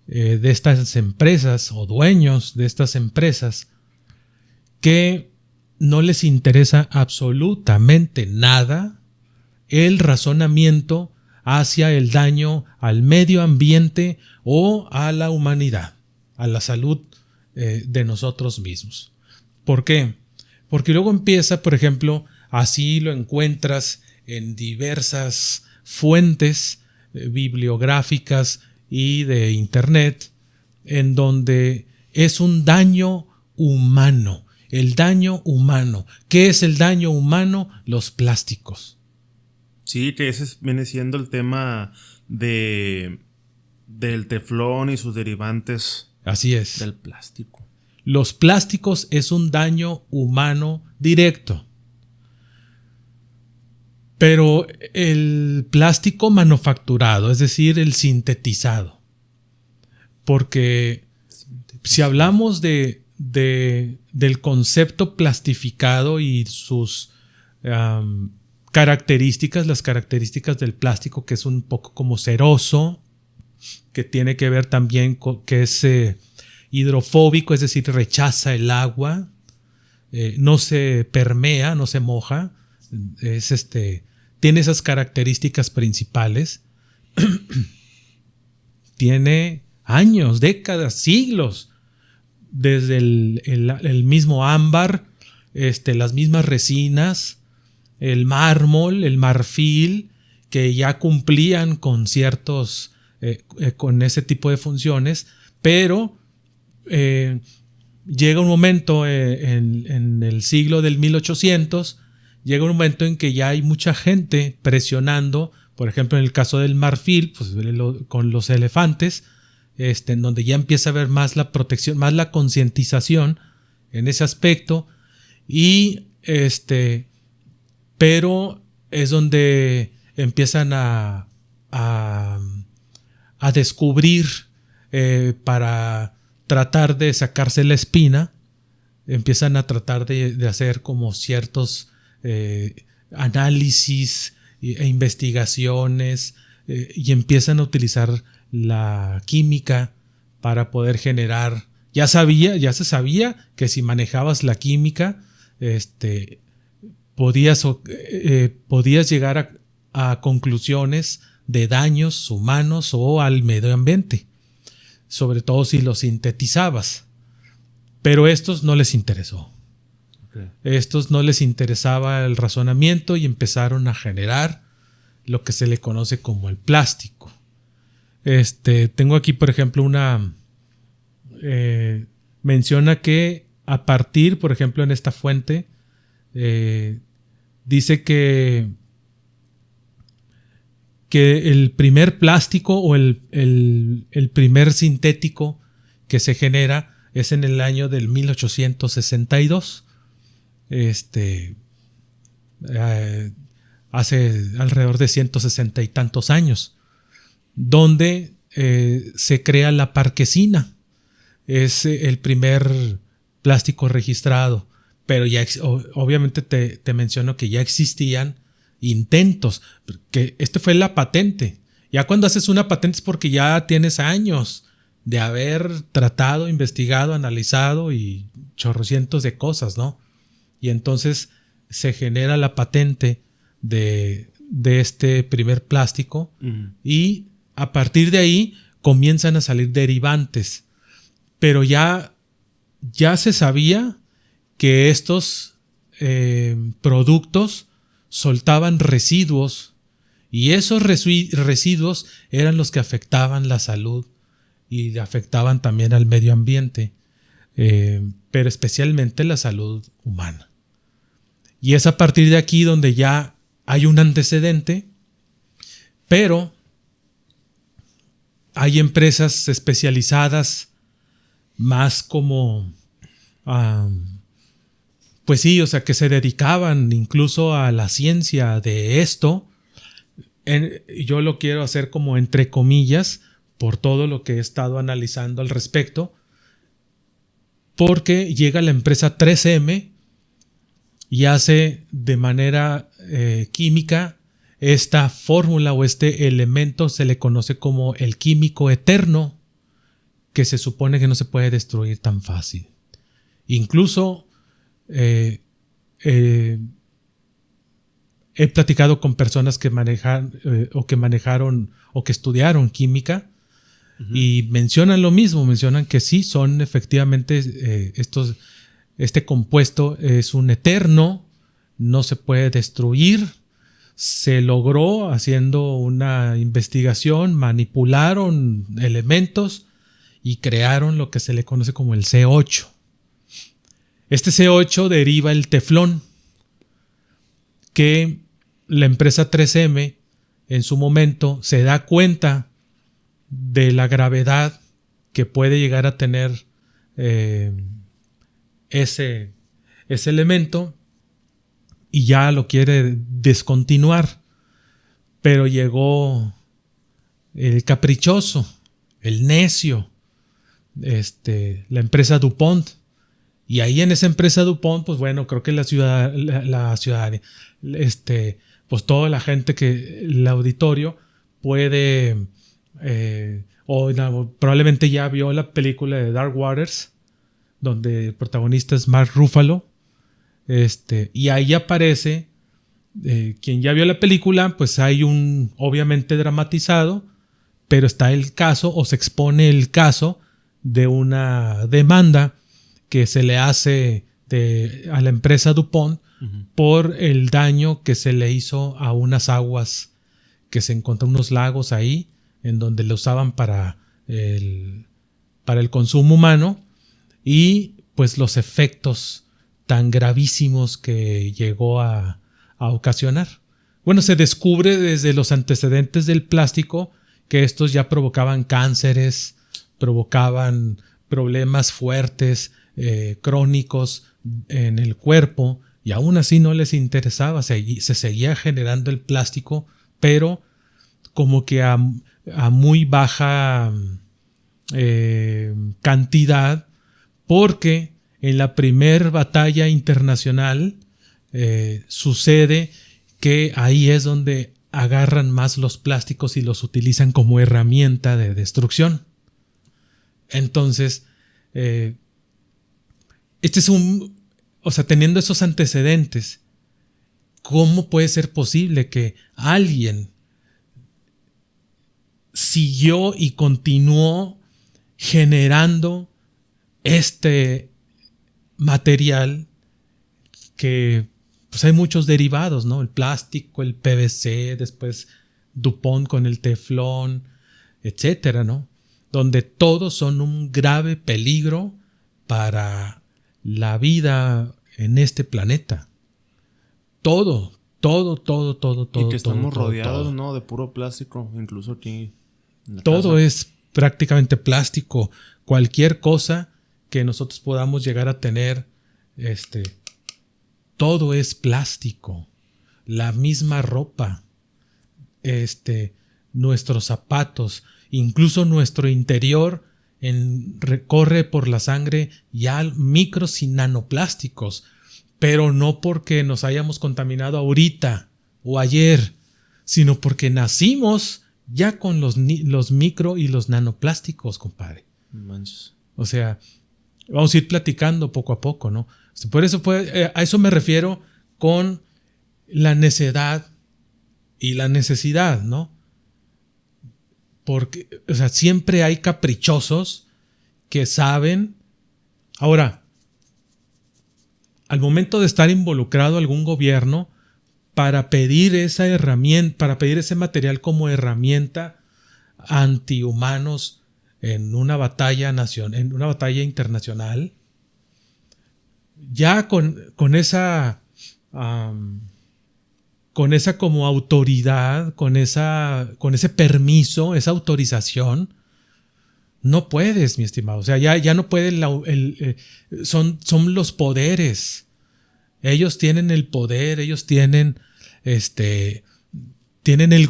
de estas empresas o dueños de estas empresas que no les interesa absolutamente nada el razonamiento hacia el daño al medio ambiente o a la humanidad, a la salud de nosotros mismos. ¿Por qué? Porque luego empieza, por ejemplo, así lo encuentras en diversas fuentes bibliográficas y de internet, en donde es un daño humano, el daño humano. ¿Qué es el daño humano? Los plásticos. Sí, que ese viene siendo el tema del teflón y sus derivantes. Así es. Del plástico. Los plásticos es un daño humano directo. Pero el plástico manufacturado, es decir, el sintetizado. Porque si hablamos del concepto plastificado y sus características, las características del plástico, que es un poco como ceroso, que tiene que ver también con que es hidrofóbico, es decir, rechaza el agua, no se permea, no se moja, tiene esas características principales. Tiene años, décadas, siglos, desde el mismo ámbar, las mismas resinas, el mármol, el marfil, que ya cumplían con ciertos, con ese tipo de funciones, pero llega un momento en el siglo del 1800, llega un momento en que ya hay mucha gente presionando, por ejemplo en el caso del marfil, pues, con los elefantes, en donde ya empieza a haber más la protección, más la concientización en ese aspecto, y pero es donde empiezan a descubrir, para tratar de sacarse la espina, empiezan a tratar de hacer como ciertos análisis e investigaciones, y empiezan a utilizar la química para poder generar. Ya se sabía que si manejabas la química, podías llegar a conclusiones de daños humanos o al medio ambiente, sobre todo si lo sintetizabas. Pero a estos no les interesó. Estos no les interesaba el razonamiento y empezaron a generar lo que se le conoce como el plástico. Tengo aquí, por ejemplo, menciona que a partir, por ejemplo, en esta fuente, dice que el primer plástico o el primer sintético que se genera es en el año del 1862. Hace alrededor de 160 y tantos años, donde se crea la parquesina. Es el primer plástico registrado, pero ya obviamente te menciono que ya existían intentos, que fue la patente. Ya cuando haces una patente es porque ya tienes años de haber tratado, investigado, analizado y chorrocientos de cosas, ¿no? Y entonces se genera la patente de este primer plástico. Y a partir de ahí comienzan a salir derivantes. Pero ya se sabía que estos productos soltaban residuos, y esos residuos eran los que afectaban la salud y afectaban también al medio ambiente, pero especialmente la salud humana. Y es a partir de aquí donde ya hay un antecedente, pero hay empresas especializadas más como, pues sí, o sea, que se dedicaban incluso a la ciencia de esto. Yo lo quiero hacer como entre comillas por todo lo que he estado analizando al respecto, porque llega la empresa 3M y hace de manera química esta fórmula o este elemento, se le conoce como el químico eterno, que se supone que no se puede destruir tan fácil. Incluso he platicado con personas que manejaron o que estudiaron química, y mencionan lo mismo, mencionan que sí, son efectivamente este compuesto es un eterno, no se puede destruir. Se logró haciendo una investigación, manipularon elementos y crearon lo que se le conoce como el C8. Este C8 deriva el teflón, que la empresa 3M en su momento se da cuenta de la gravedad que puede llegar a tener ese elemento y ya lo quiere descontinuar. Pero llegó el caprichoso, el necio, la empresa DuPont. Y ahí en esa empresa DuPont, pues bueno, creo que la ciudadanía, pues toda la gente el auditorio puede, probablemente ya vio la película de Dark Waters, donde el protagonista es Mark Ruffalo, y ahí aparece, quien ya vio la película, pues hay obviamente dramatizado, pero está el caso, o se expone el caso de una demanda que se le hace a la empresa DuPont por el daño que se le hizo a unas aguas que se encontraron, unos lagos ahí, en donde lo usaban para el consumo humano, y pues los efectos tan gravísimos que llegó a ocasionar. Bueno, se descubre desde los antecedentes del plástico que estos ya provocaban cánceres, provocaban problemas fuertes, crónicos en el cuerpo, y aún así no les interesaba, se seguía generando el plástico, pero como que a muy baja cantidad, porque en la primer batalla internacional sucede que ahí es donde agarran más los plásticos y los utilizan como herramienta de destrucción. Entonces, teniendo esos antecedentes, ¿cómo puede ser posible que alguien siguió y continuó generando este material que pues hay muchos derivados, ¿no? El plástico, el PVC, después DuPont con el teflón, etcétera, ¿no? Donde todos son un grave peligro para la vida en este planeta. Todo. Y que estamos rodeados, todo. ¿no? De puro plástico, incluso aquí en la Todo casa. es prácticamente plástico. Cualquier cosa que nosotros podamos llegar a tener, todo es plástico. La misma ropa, nuestros zapatos, incluso nuestro interior recorre por la sangre ya micros y nanoplásticos, pero no porque nos hayamos contaminado ahorita o ayer, sino porque nacimos ya con los micro y los nanoplásticos, compadre. Manches. O sea, vamos a ir platicando poco a poco, ¿no? Por eso a eso me refiero con la necedad y la necesidad, ¿no? Porque, o sea, siempre hay caprichosos que saben. Ahora, al momento de estar involucrado algún gobierno para pedir esa herramienta, para pedir ese material como herramienta antihumanos en una batalla internacional, ya con esa como autoridad, con ese permiso, esa autorización, no puedes, mi estimado. O sea, ya no pueden. Son los poderes. Ellos tienen el poder, ellos tienen el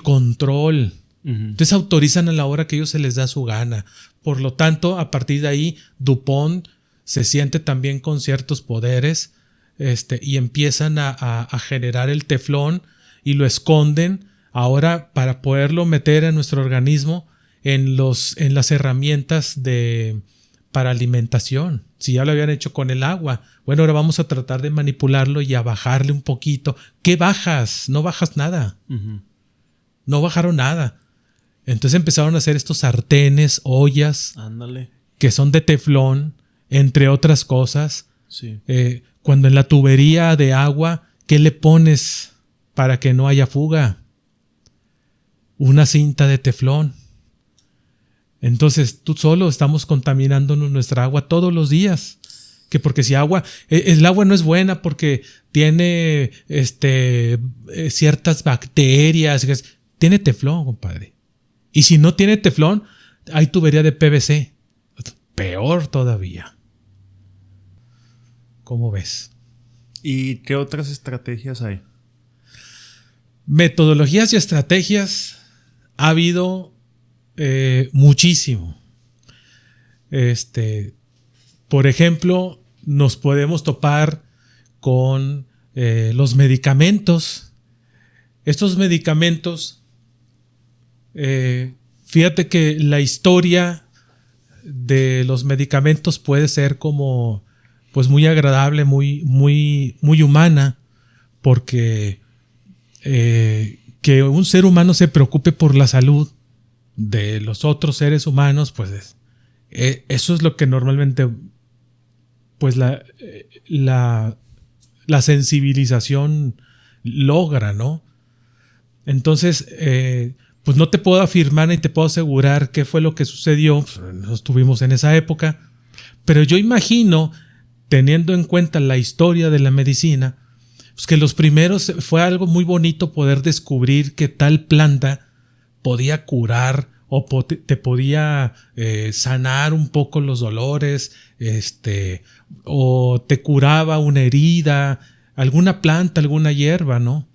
control. Entonces autorizan a la hora que a ellos se les da su gana. Por lo tanto, a partir de ahí, DuPont se siente también con ciertos poderes, y empiezan a generar el teflón y lo esconden ahora para poderlo meter en nuestro organismo en las herramientas para alimentación. Si ya lo habían hecho con el agua, bueno, ahora vamos a tratar de manipularlo y a bajarle un poquito. ¿Qué bajas? No bajas nada. No bajaron nada. Entonces empezaron a hacer estos sartenes, ollas, ándale, que son de teflón, entre otras cosas. Sí. Cuando en la tubería de agua, ¿qué le pones para que no haya fuga? Una cinta de teflón. Entonces, tú solo estamos contaminándonos nuestra agua todos los días. que porque si el agua no es buena porque tiene ciertas bacterias, tiene teflón, compadre. Y si no tiene teflón, hay tubería de PVC. Peor todavía. ¿Cómo ves? ¿Y qué otras estrategias hay? Metodologías y estrategias ha habido muchísimo. Por ejemplo, nos podemos topar con los medicamentos. Estos medicamentos, fíjate que la historia de los medicamentos puede ser como pues muy agradable, muy humana, porque que un ser humano se preocupe por la salud de los otros seres humanos, pues eso es lo que normalmente pues la sensibilización logra, ¿no? Entonces, pues no te puedo afirmar ni te puedo asegurar qué fue lo que sucedió, pues no estuvimos en esa época, pero yo imagino, teniendo en cuenta la historia de la medicina, pues que los primeros fue algo muy bonito poder descubrir que tal planta podía curar o te podía sanar un poco los dolores, o te curaba una herida, alguna planta, alguna hierba, ¿no?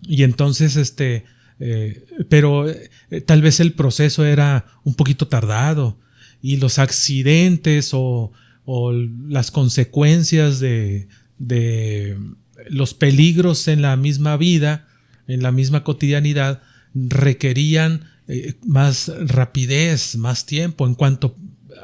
Y entonces, pero tal vez el proceso era un poquito tardado y los accidentes o las consecuencias de los peligros en la misma vida, en la misma cotidianidad, requerían más rapidez, más tiempo en cuanto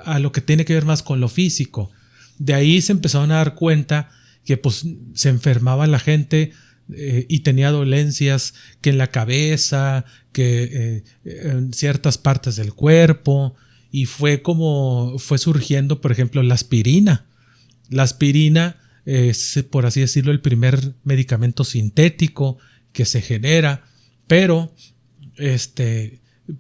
a lo que tiene que ver más con lo físico. De ahí se empezaron a dar cuenta que pues se enfermaba la gente y tenía dolencias que en la cabeza, que en ciertas partes del cuerpo, y fue surgiendo, por ejemplo, la aspirina. La aspirina es, por así decirlo, el primer medicamento sintético que se genera, pero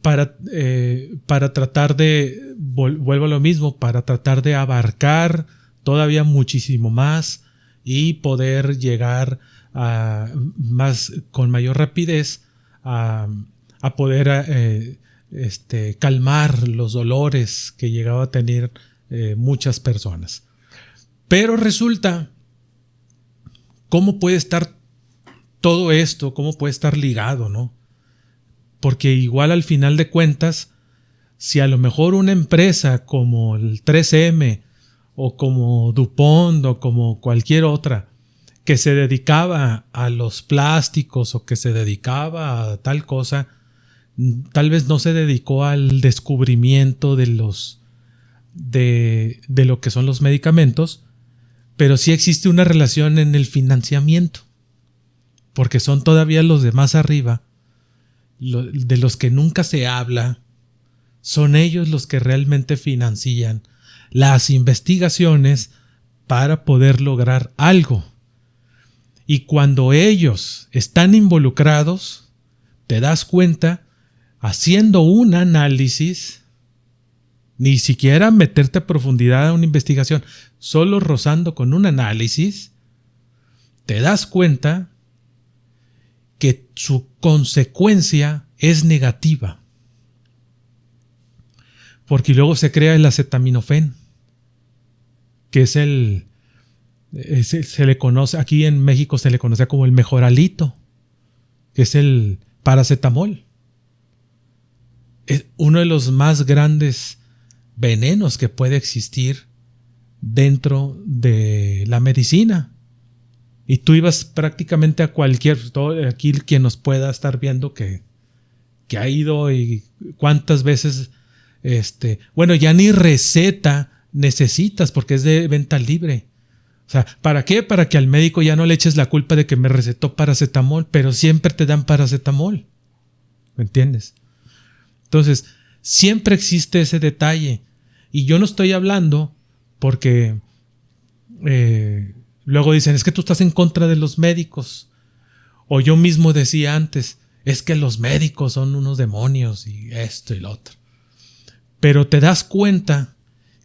para tratar de, vuelvo a lo mismo, para tratar de abarcar todavía muchísimo más y poder llegar con mayor rapidez a poder calmar los dolores que llegaba a tener muchas personas. Pero resulta, ¿cómo puede estar todo esto? ¿Cómo puede estar ligado, no? Porque igual al final de cuentas, si a lo mejor una empresa como el 3M o como DuPont o como cualquier otra que se dedicaba a los plásticos o que se dedicaba a tal cosa, tal vez no se dedicó al descubrimiento de lo que son los medicamentos, pero sí existe una relación en el financiamiento, porque son todavía los de más arriba, de los que nunca se habla, son ellos los que realmente financian las investigaciones para poder lograr algo. Y cuando ellos están involucrados, te das cuenta, haciendo un análisis, ni siquiera meterte a profundidad a una investigación, solo rozando con un análisis, te das cuenta que su consecuencia es negativa. Porque luego se crea el acetaminofén, que es se le conoce, aquí en México se le conoce como el mejoralito, que es el paracetamol. Es uno de los más grandes venenos que puede existir dentro de la medicina. Y tú ibas prácticamente a aquí quien nos pueda estar viendo que ha ido y cuántas veces, bueno, ya ni receta necesitas porque es de venta libre. O sea, ¿para qué? Para que al médico ya no le eches la culpa de que me recetó paracetamol, pero siempre te dan paracetamol. ¿Me entiendes? Entonces, siempre existe ese detalle. Y yo no estoy hablando porque luego dicen, es que tú estás en contra de los médicos. O yo mismo decía antes, es que los médicos son unos demonios y esto y lo otro. Pero te das cuenta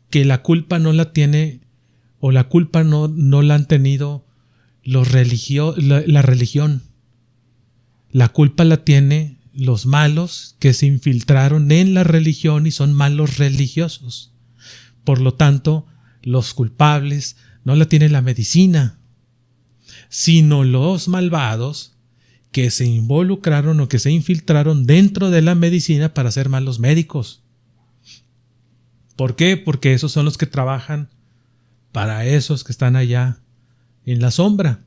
que la culpa no la tiene o la culpa no la han tenido la religión. La culpa la tiene los malos que se infiltraron en la religión y son malos religiosos. Por lo tanto, los culpables no la tiene la medicina, sino los malvados que se involucraron o que se infiltraron dentro de la medicina para ser malos médicos. ¿Por qué? Porque esos son los que trabajan para esos que están allá en la sombra,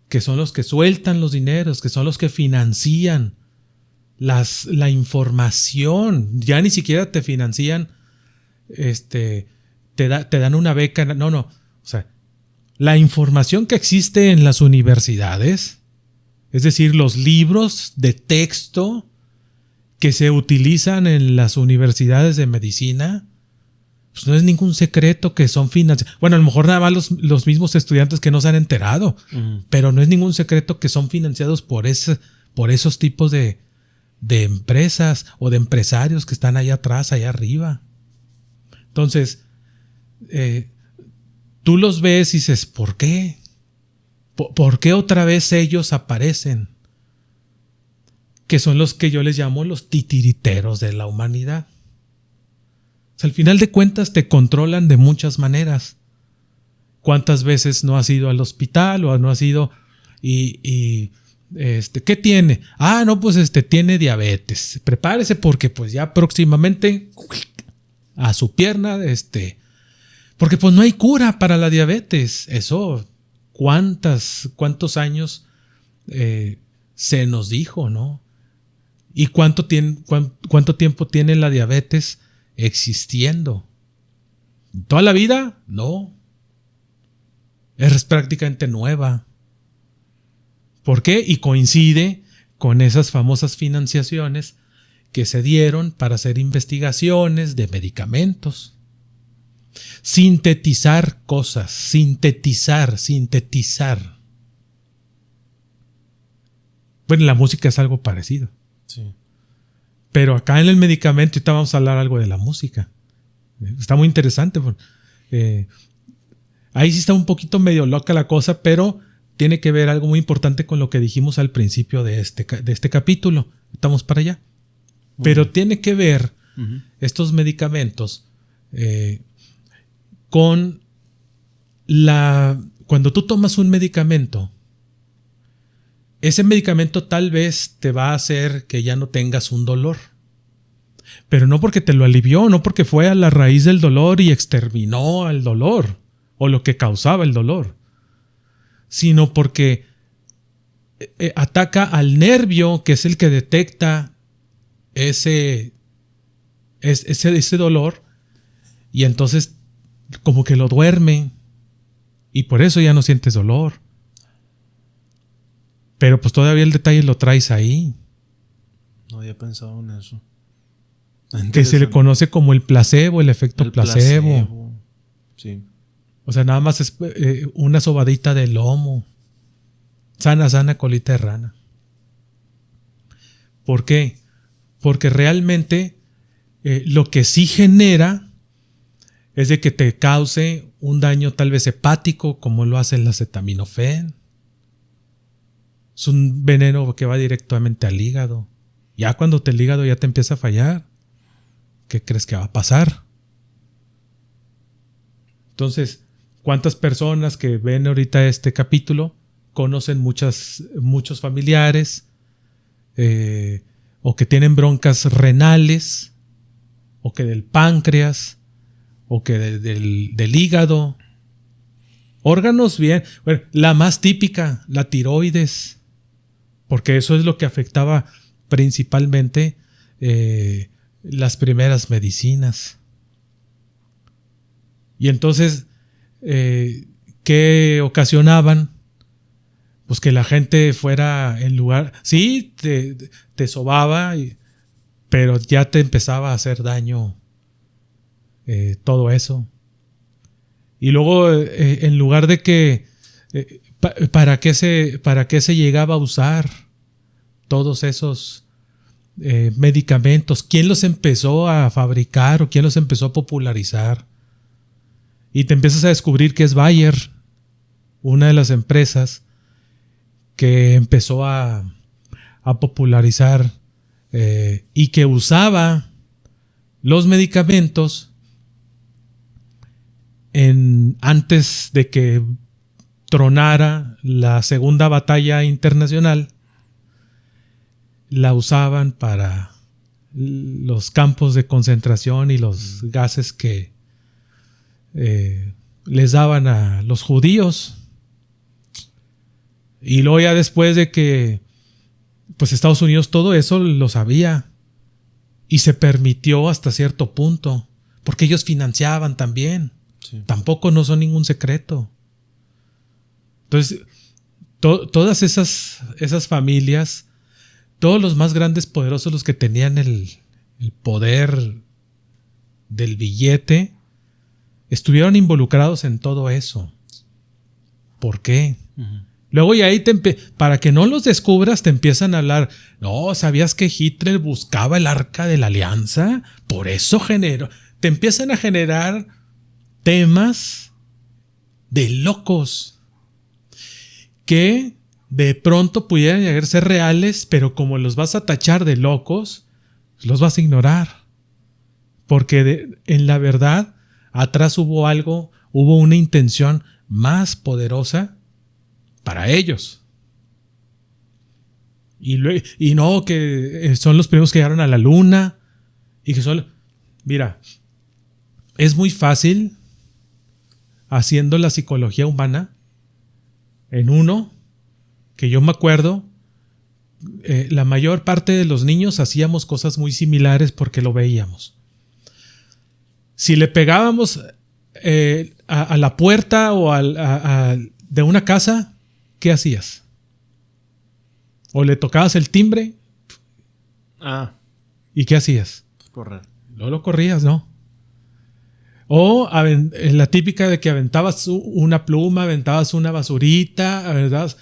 que son los que sueltan los dineros, que son los que financian la información. Ya ni siquiera te financian, te dan una beca. No. O sea, la información que existe en las universidades, es decir, los libros de texto que se utilizan en las universidades de medicina, pues no es ningún secreto que son financiados. Bueno, a lo mejor nada más los mismos estudiantes que no se han enterado, pero no es ningún secreto que son financiados por esos tipos de empresas o de empresarios que están allá atrás, allá arriba. Entonces, tú los ves y dices, ¿por qué? ¿Por qué otra vez ellos aparecen? Que son los que yo les llamo los titiriteros de la humanidad. O sea, al final de cuentas te controlan de muchas maneras. ¿Cuántas veces no has ido al hospital o no has ido ¿qué tiene? No, pues tiene diabetes. Prepárese porque pues ya próximamente a su pierna, porque pues no hay cura para la diabetes. Eso, ¿cuántos años se nos dijo, no? ¿Y cuánto tiempo tiene la diabetes existiendo? ¿Toda la vida? No. Es prácticamente nueva. ¿Por qué? Y coincide con esas famosas financiaciones que se dieron para hacer investigaciones de medicamentos. Sintetizar cosas, sintetizar. Bueno, la música es algo parecido. Sí. Pero acá en el medicamento, ahorita vamos a hablar algo de la música. Está muy interesante. Ahí sí está un poquito medio loca la cosa, pero tiene que ver algo muy importante con lo que dijimos al principio de este capítulo. Estamos para allá. Pero tiene que ver estos medicamentos con cuando tú tomas un medicamento, ese medicamento tal vez te va a hacer que ya no tengas un dolor. Pero no porque te lo alivió, no porque fue a la raíz del dolor y exterminó al dolor o lo que causaba el dolor, sino porque ataca al nervio que es el que detecta ese dolor, y entonces como que lo duerme y por eso ya no sientes dolor. Pero pues todavía el detalle lo traes ahí. No había pensado en eso. Que se le conoce como el placebo, el efecto placebo. Sí. O sea, nada más es una sobadita de lomo. Sana colita de rana. ¿Por qué? Porque realmente lo que sí genera es de que te cause un daño tal vez hepático, como lo hace el acetaminofén. Es un veneno que va directamente al hígado. Ya cuando el hígado ya te empieza a fallar, ¿qué crees que va a pasar? Entonces, ¿cuántas personas que ven ahorita este capítulo conocen muchos familiares o que tienen broncas renales o que del páncreas o que del hígado? Órganos bien. Bueno, la más típica, la tiroides, porque eso es lo que afectaba principalmente las primeras medicinas. Y entonces, ¿qué ocasionaban? Pues que la gente fuera en lugar... Sí, te sobaba, pero ya te empezaba a hacer daño todo eso. Y luego, en lugar de que... ¿para qué se llegaba a usar todos esos medicamentos? ¿Quién los empezó a fabricar o quién los empezó a popularizar? y te empiezas a descubrir que es Bayer, una de las empresas que empezó a popularizar y que usaba los medicamentos antes de que tronara la Segunda Batalla Internacional. La usaban para los campos de concentración y los gases que les daban a los judíos. Y luego ya después de que pues Estados Unidos todo eso lo sabía y se permitió hasta cierto punto, porque ellos financiaban también. Sí. Tampoco no son ningún secreto. Entonces, todas esas familias, todos los más grandes poderosos, los que tenían el poder del billete, estuvieron involucrados en todo eso. ¿Por qué? Uh-huh. Luego y ahí para que no los descubras te empiezan a hablar. No, ¿sabías que Hitler buscaba el Arca de la Alianza? Por eso te empiezan a generar temas de locos que de pronto pudieran llegar a ser reales, pero como los vas a tachar de locos, los vas a ignorar. Porque en la verdad, atrás hubo una intención más poderosa para ellos. Y no, que son los primeros que llegaron a la luna. Y que son... Mira, es muy fácil haciendo la psicología humana en uno, que yo me acuerdo, la mayor parte de los niños hacíamos cosas muy similares porque lo veíamos. Si le pegábamos a la puerta o de una casa, ¿qué hacías? ¿O le tocabas el timbre? ¿Y qué hacías? Correr. No lo corrías, ¿no? O la típica de que aventabas una pluma, aventabas una basurita, aventabas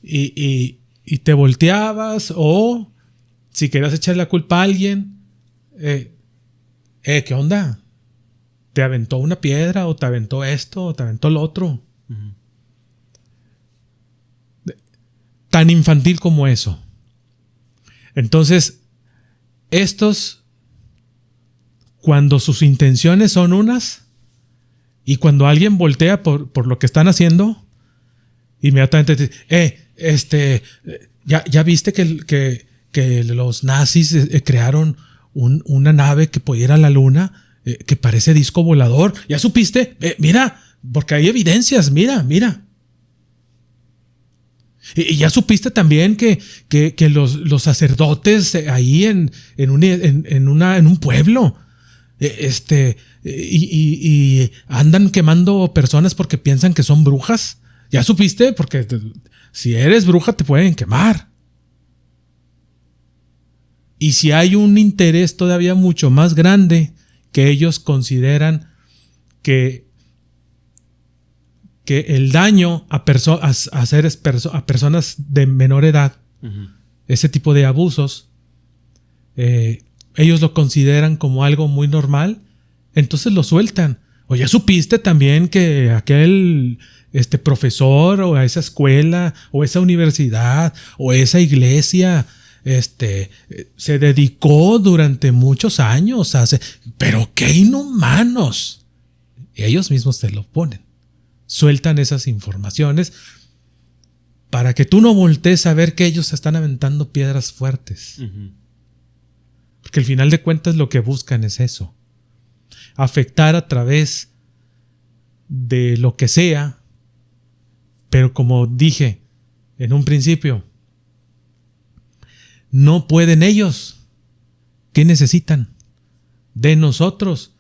y te volteabas. O si querías echar la culpa a alguien, ¿qué onda? ¿Te aventó una piedra o te aventó esto o te aventó lo otro? Uh-huh. Tan infantil como eso. Entonces, cuando sus intenciones son unas y cuando alguien voltea por lo que están haciendo, inmediatamente te dice, ¿ya viste que los nazis crearon una nave que pudiera ir a la luna, que parece disco volador? ¿Ya supiste? Mira, porque hay evidencias, mira. Y ya supiste también que los sacerdotes ahí en un pueblo y andan quemando personas porque piensan que son brujas. ¿Ya supiste? Porque si eres bruja te pueden quemar. Y si hay un interés todavía mucho más grande, que ellos consideran que el daño a personas de menor edad, uh-huh, ese tipo de abusos, ellos lo consideran como algo muy normal, entonces lo sueltan. O ya supiste también que aquel profesor o esa escuela o esa universidad o esa iglesia se dedicó durante muchos años a hacer... Pero qué inhumanos. Y ellos mismos te lo ponen. Sueltan esas informaciones para que tú no voltees a ver que ellos están aventando piedras fuertes. Uh-huh. Porque al final de cuentas lo que buscan es eso. Afectar a través de lo que sea. Pero como dije en un principio, no pueden ellos. ¿Qué necesitan? De nosotros.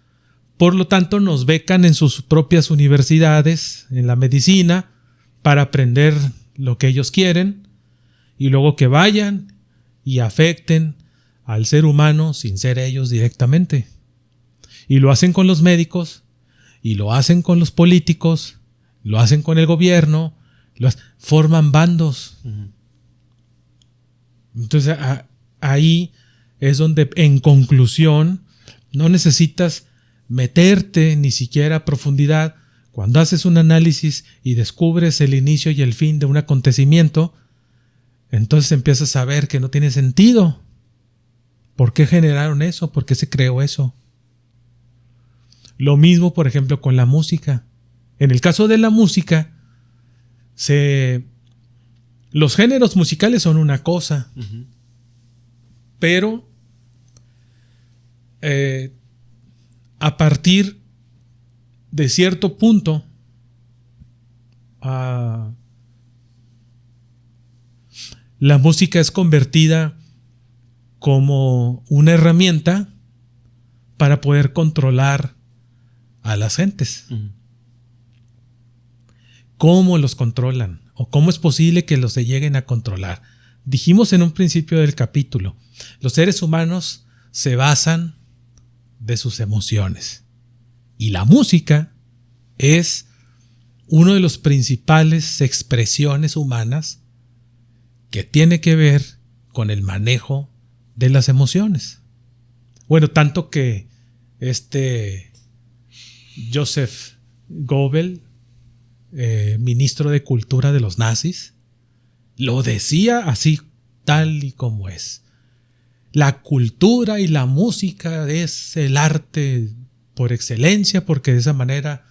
Por lo tanto, nos becan en sus propias universidades, en la medicina, para aprender lo que ellos quieren y luego que vayan y afecten al ser humano sin ser ellos directamente. Y lo hacen con los médicos, y lo hacen con los políticos, lo hacen con el gobierno, forman bandos. Uh-huh. Entonces, ahí es donde, en conclusión, no necesitas meterte ni siquiera a profundidad. Cuando haces un análisis y descubres el inicio y el fin de un acontecimiento, entonces empiezas a ver que no tiene sentido. ¿Por qué generaron eso? ¿Por qué se creó eso? Lo mismo, por ejemplo, con la música. En el caso de la música, los géneros musicales son una cosa, pero a partir de cierto punto, la música es convertida como una herramienta para poder controlar a las gentes. ¿Cómo los controlan? ¿O cómo es posible que los se lleguen a controlar? Dijimos en un principio del capítulo, los seres humanos se basan de sus emociones. Y la música es una de las principales expresiones humanas que tiene que ver con el manejo de las emociones. Bueno, tanto que Joseph Goebbels, ministro de Cultura de los nazis, lo decía así, tal y como es. La cultura y la música es el arte por excelencia, porque de esa manera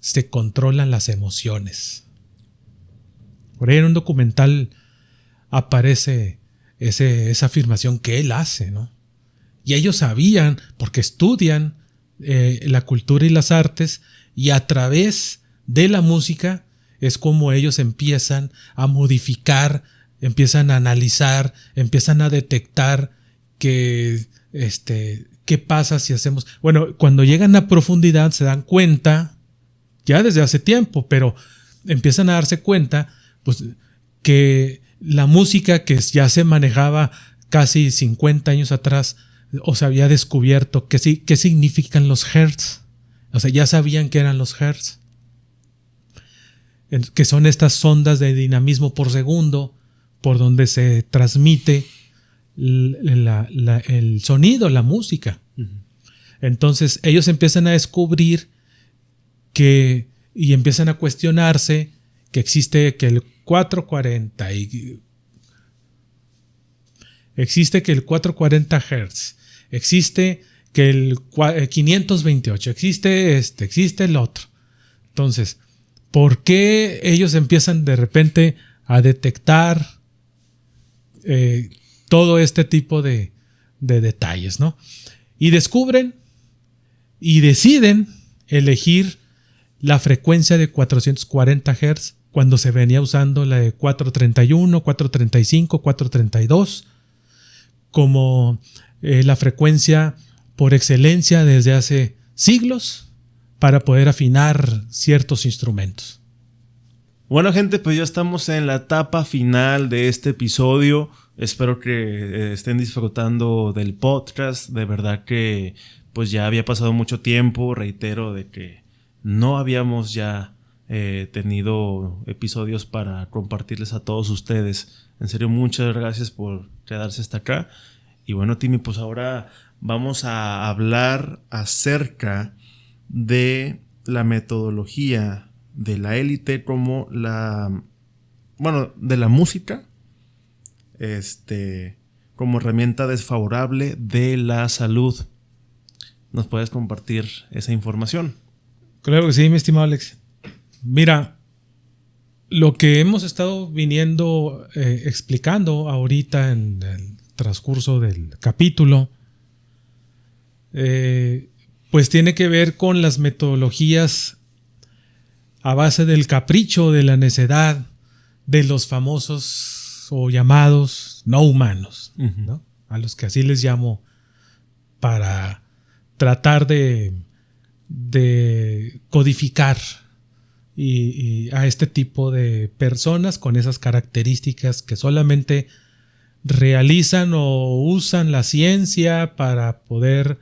se controlan las emociones. Por ahí en un documental aparece esa afirmación que él hace, ¿no? Y ellos sabían, porque estudian la cultura y las artes, y a través de la música es como ellos empiezan a modificar, empiezan a analizar, empiezan a detectar que ¿qué pasa si hacemos? Bueno, cuando llegan a profundidad se dan cuenta, ya desde hace tiempo, pero empiezan a darse cuenta pues, que la música que ya se manejaba casi 50 años atrás, o se había descubierto qué significan los hertz. O sea, ya sabían qué eran los hertz, que son estas ondas de dinamismo por segundo por donde se transmite el sonido, la música. Entonces ellos empiezan a descubrir y empiezan a cuestionarse que existe que el 440 existe que el 440 Hz, existe que el 528, existe el otro. Entonces, ¿por qué ellos empiezan de repente a detectar todo este tipo de detalles, ¿no? Y descubren y deciden elegir la frecuencia de 440 Hz cuando se venía usando la de 431, 435, 432 como la frecuencia por excelencia desde hace siglos para poder afinar ciertos instrumentos. Bueno, gente, pues ya estamos en la etapa final de este episodio. Espero que estén disfrutando del podcast. De verdad que pues ya había pasado mucho tiempo. Reitero de que no habíamos ya tenido episodios para compartirles a todos ustedes. En serio, muchas gracias por quedarse hasta acá. Y bueno, Timmy, pues ahora vamos a hablar acerca de la metodología de la élite como de la música, como herramienta desfavorable de la salud. ¿Nos puedes compartir esa información? Claro que sí, mi estimado Alex. Mira, lo que hemos estado viniendo explicando ahorita en el transcurso del capítulo, pues tiene que ver con las metodologías a base del capricho, de la necedad, de los famosos o llamados no humanos, ¿no? A los que así les llamo, para tratar de codificar y a este tipo de personas con esas características que solamente realizan o usan la ciencia para poder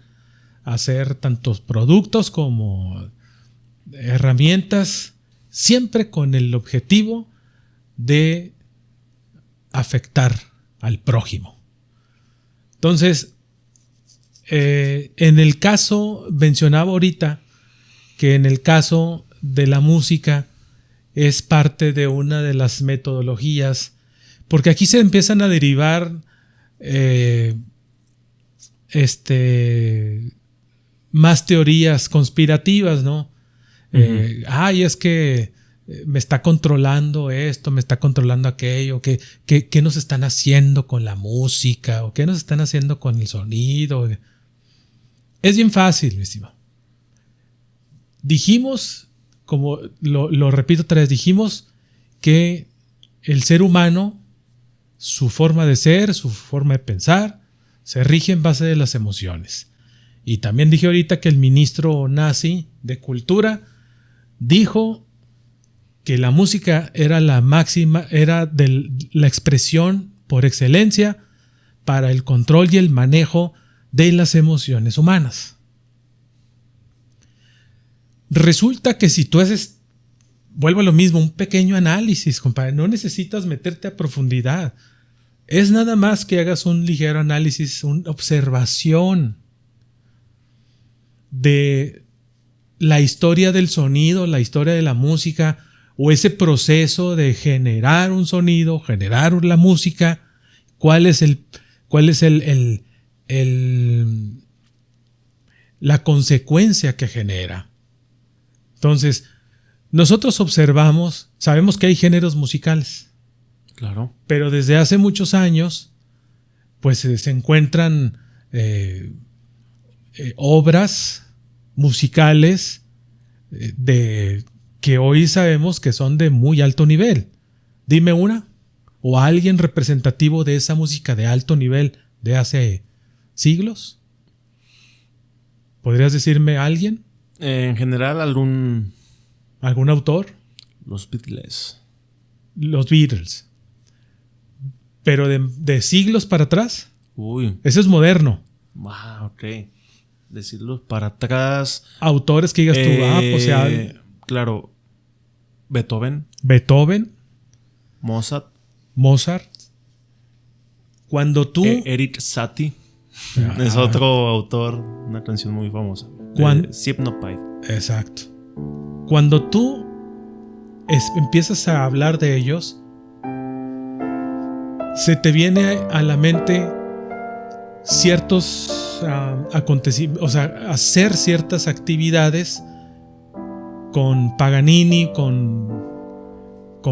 hacer tantos productos como herramientas, siempre con el objetivo de afectar al prójimo. Entonces, En el caso, mencionaba ahorita que en el caso de la música es parte de una de las metodologías, porque aquí se empiezan a derivar más teorías conspirativas, ¿no? Es que me está controlando esto, me está controlando aquello, ¿qué nos están haciendo con la música? ¿O qué nos están haciendo con el sonido? Es bien fácil, mi estimado. Dijimos, como lo repito otra vez, dijimos que el ser humano, su forma de ser, su forma de pensar, se rige en base de las emociones. Y también dije ahorita que el ministro nazi de Cultura dijo que la música era la máxima, era la expresión por excelencia para el control y el manejo de las emociones humanas. Resulta que si tú haces, vuelvo a lo mismo, un pequeño análisis, compadre, no necesitas meterte a profundidad. Es nada más que hagas un ligero análisis, una observación de la historia del sonido, la historia de la música, o ese proceso de generar un sonido, generar la música, cuál es la consecuencia que genera. Entonces, nosotros observamos, sabemos que hay géneros musicales. Claro. Pero desde hace muchos años, pues se encuentran obras musicales que hoy sabemos que son de muy alto nivel. Dime una, o alguien representativo de esa música de alto nivel de hace siglos. ¿Podrías decirme alguien? En general, ¿algún autor? Los Beatles. Los Beatles. Pero de siglos para atrás. Uy. Ese es moderno. Ok. De siglos para atrás. Autores que digas tú, claro. Beethoven. Mozart. Cuando tú... Erik Satie. Es otro autor, una canción muy famosa. Hypnopide. Exacto. Cuando tú empiezas a hablar de ellos, se te viene a la mente ciertos acontecimientos, o sea, hacer ciertas actividades con Paganini, con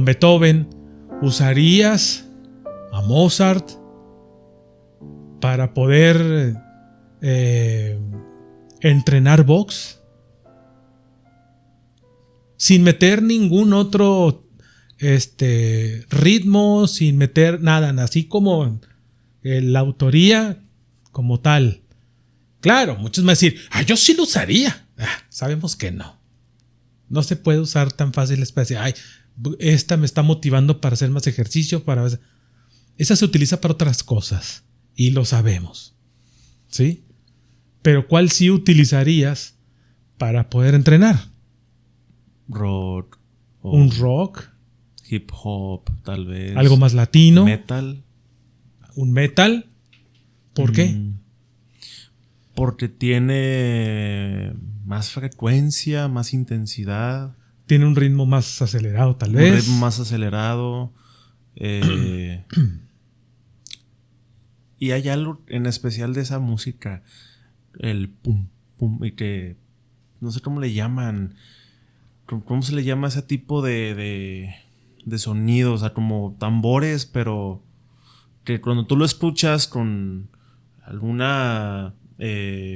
Beethoven. ¿Usarías a Mozart para poder entrenar box? Sin meter ningún otro ritmo, sin meter nada, así como la autoría como tal. Claro, muchos me van a decir, yo sí lo usaría. Sabemos que no. No se puede usar tan fácil la especie. Esta me está motivando para hacer más ejercicio. Esa se utiliza para otras cosas y lo sabemos. ¿Sí? Pero ¿cuál sí utilizarías para poder entrenar? Rock. Un rock. Hip hop, tal vez. Algo más latino. Metal. Un metal. ¿Por qué? Porque tiene más frecuencia, más intensidad. Tiene un ritmo más acelerado, tal vez. Un ritmo más acelerado. Y hay algo en especial de esa música. El pum, pum. Y que no sé cómo le llaman. ¿Cómo se le llama ese tipo de sonidos? O sea, como tambores, pero que cuando tú lo escuchas con alguna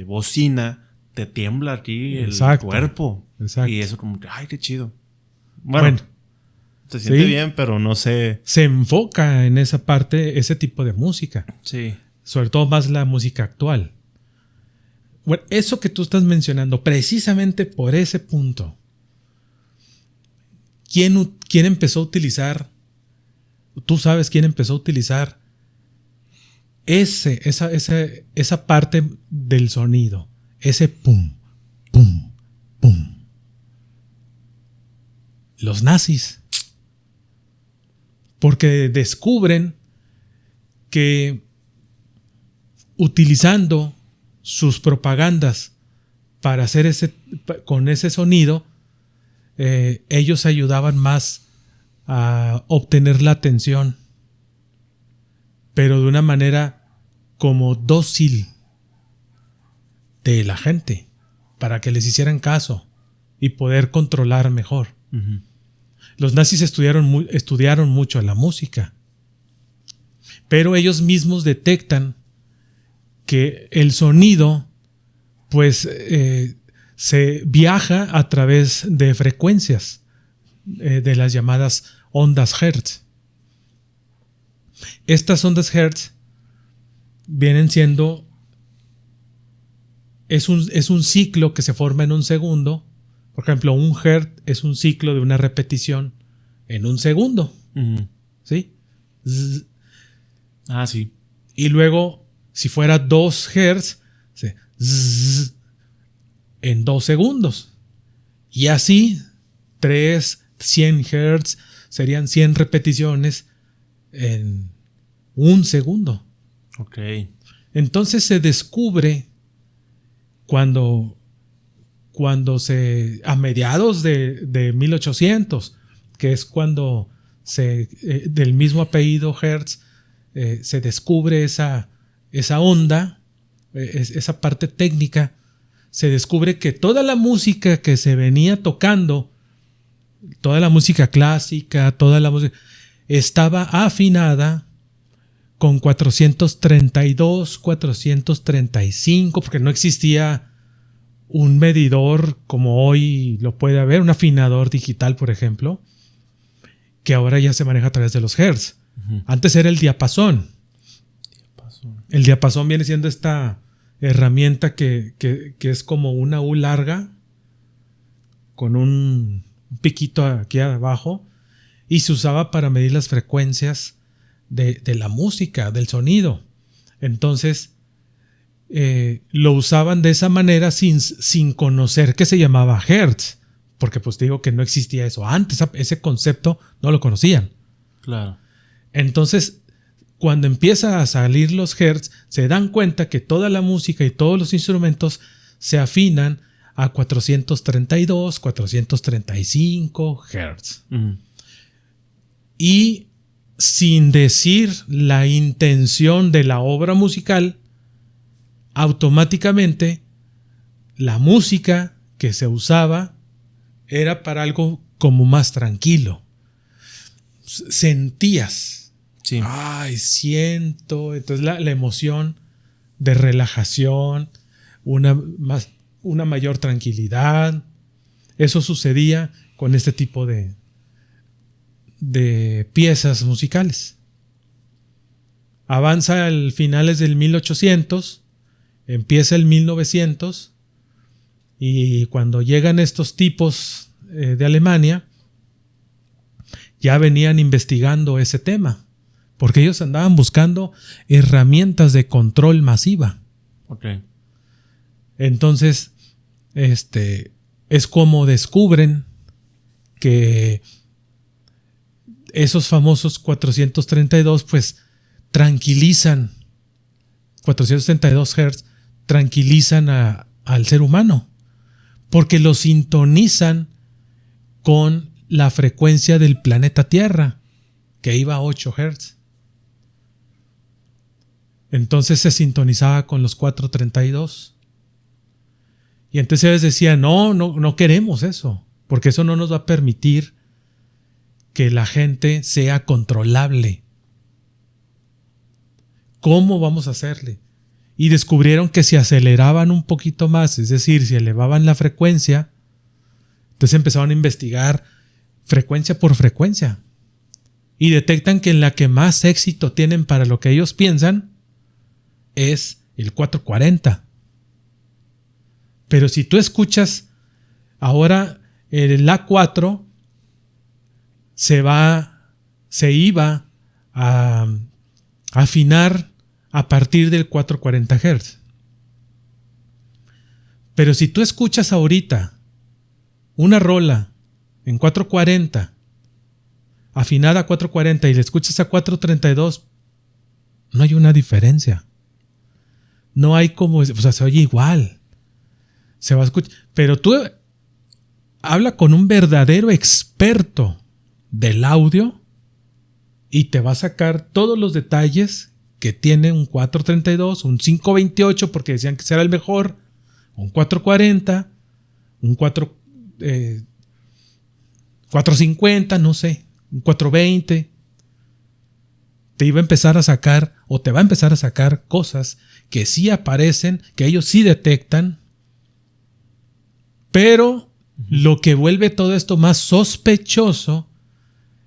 bocina, te tiembla aquí el cuerpo. Exacto. Y eso como que, ay, qué chido. Bueno, se siente bien, pero no sé. Se enfoca en esa parte, ese tipo de música. Sí. Sobre todo más la música actual. Bueno, eso que tú estás mencionando, precisamente por ese punto. ¿Quién empezó a utilizar? Tú sabes quién empezó a utilizar esa parte del sonido. Ese pum, pum, pum. Los nazis. Porque descubren que utilizando sus propagandas para hacer con ese sonido, ellos ayudaban más a obtener la atención, pero de una manera como dócil de la gente, para que les hicieran caso y poder controlar mejor. Uh-huh. Los nazis estudiaron mucho la música, pero ellos mismos detectan que el sonido pues se viaja a través de frecuencias de las llamadas ondas Hertz. Estas ondas Hertz vienen siendo es un ciclo que se forma en un segundo. Por ejemplo, un hertz es un ciclo de una repetición en un segundo. Uh-huh. ¿Sí? Sí. Y luego, si fuera 2 hertz, en 2 segundos. Y así, 100 hertz serían 100 repeticiones en un segundo. Ok. Entonces se descubre cuando a mediados de 1800, que es cuando del mismo apellido Hertz, se descubre esa onda, esa parte técnica, se descubre que toda la música que se venía tocando, toda la música clásica, toda la música, estaba afinada con 432, 435, porque no existía un medidor como hoy lo puede haber, un afinador digital, por ejemplo, que ahora ya se maneja a través de los hertz. Uh-huh. Antes era el diapasón. El diapasón viene siendo esta herramienta que es como una U larga con un piquito aquí abajo, y se usaba para medir las frecuencias de la música, del sonido. Entonces lo usaban de esa manera sin conocer que se llamaba hertz, porque pues te digo que no existía eso antes, ese concepto no lo conocían. Claro. Entonces, cuando empieza a salir los hertz, se dan cuenta que toda la música y todos los instrumentos se afinan a 432, 435 hertz. Uh-huh. Y sin decir la intención de la obra musical, automáticamente la música que se usaba era para algo como más tranquilo. Sentías. Sí. Siento. Entonces la emoción de relajación, una mayor tranquilidad. Eso sucedía con este tipo de piezas musicales. Avanza al finales del 1800, empieza el 1900, y cuando llegan estos tipos de Alemania, ya venían investigando ese tema, porque ellos andaban buscando herramientas de control masiva. Okay. Entonces, es como descubren que esos famosos 432 pues tranquilizan, 432 Hz tranquilizan al ser humano, porque lo sintonizan con la frecuencia del planeta Tierra, que iba a 8 Hz. Entonces se sintonizaba con los 432. Y entonces ellos decían, no queremos eso, porque eso no nos va a permitir que la gente sea controlable. ¿Cómo vamos a hacerle? Y descubrieron que si aceleraban un poquito más, es decir, si elevaban la frecuencia, entonces empezaron a investigar frecuencia por frecuencia. Y detectan que en la que más éxito tienen para lo que ellos piensan es el 440. Pero si tú escuchas ahora el A4, se iba a afinar a partir del 440 Hz. Pero si tú escuchas ahorita una rola en 440, afinada a 440, y le escuchas a 432, no hay una diferencia. no hay como, o sea, se oye igual. Se va a escuchar. Pero tú habla con un verdadero experto del audio y te va a sacar todos los detalles que tiene un 432, un 528, porque decían que será el mejor, un 440, un 450, no sé, un 420. Te iba a empezar a sacar, o te va a empezar a sacar cosas que sí aparecen, que ellos sí detectan, pero lo que vuelve todo esto más sospechoso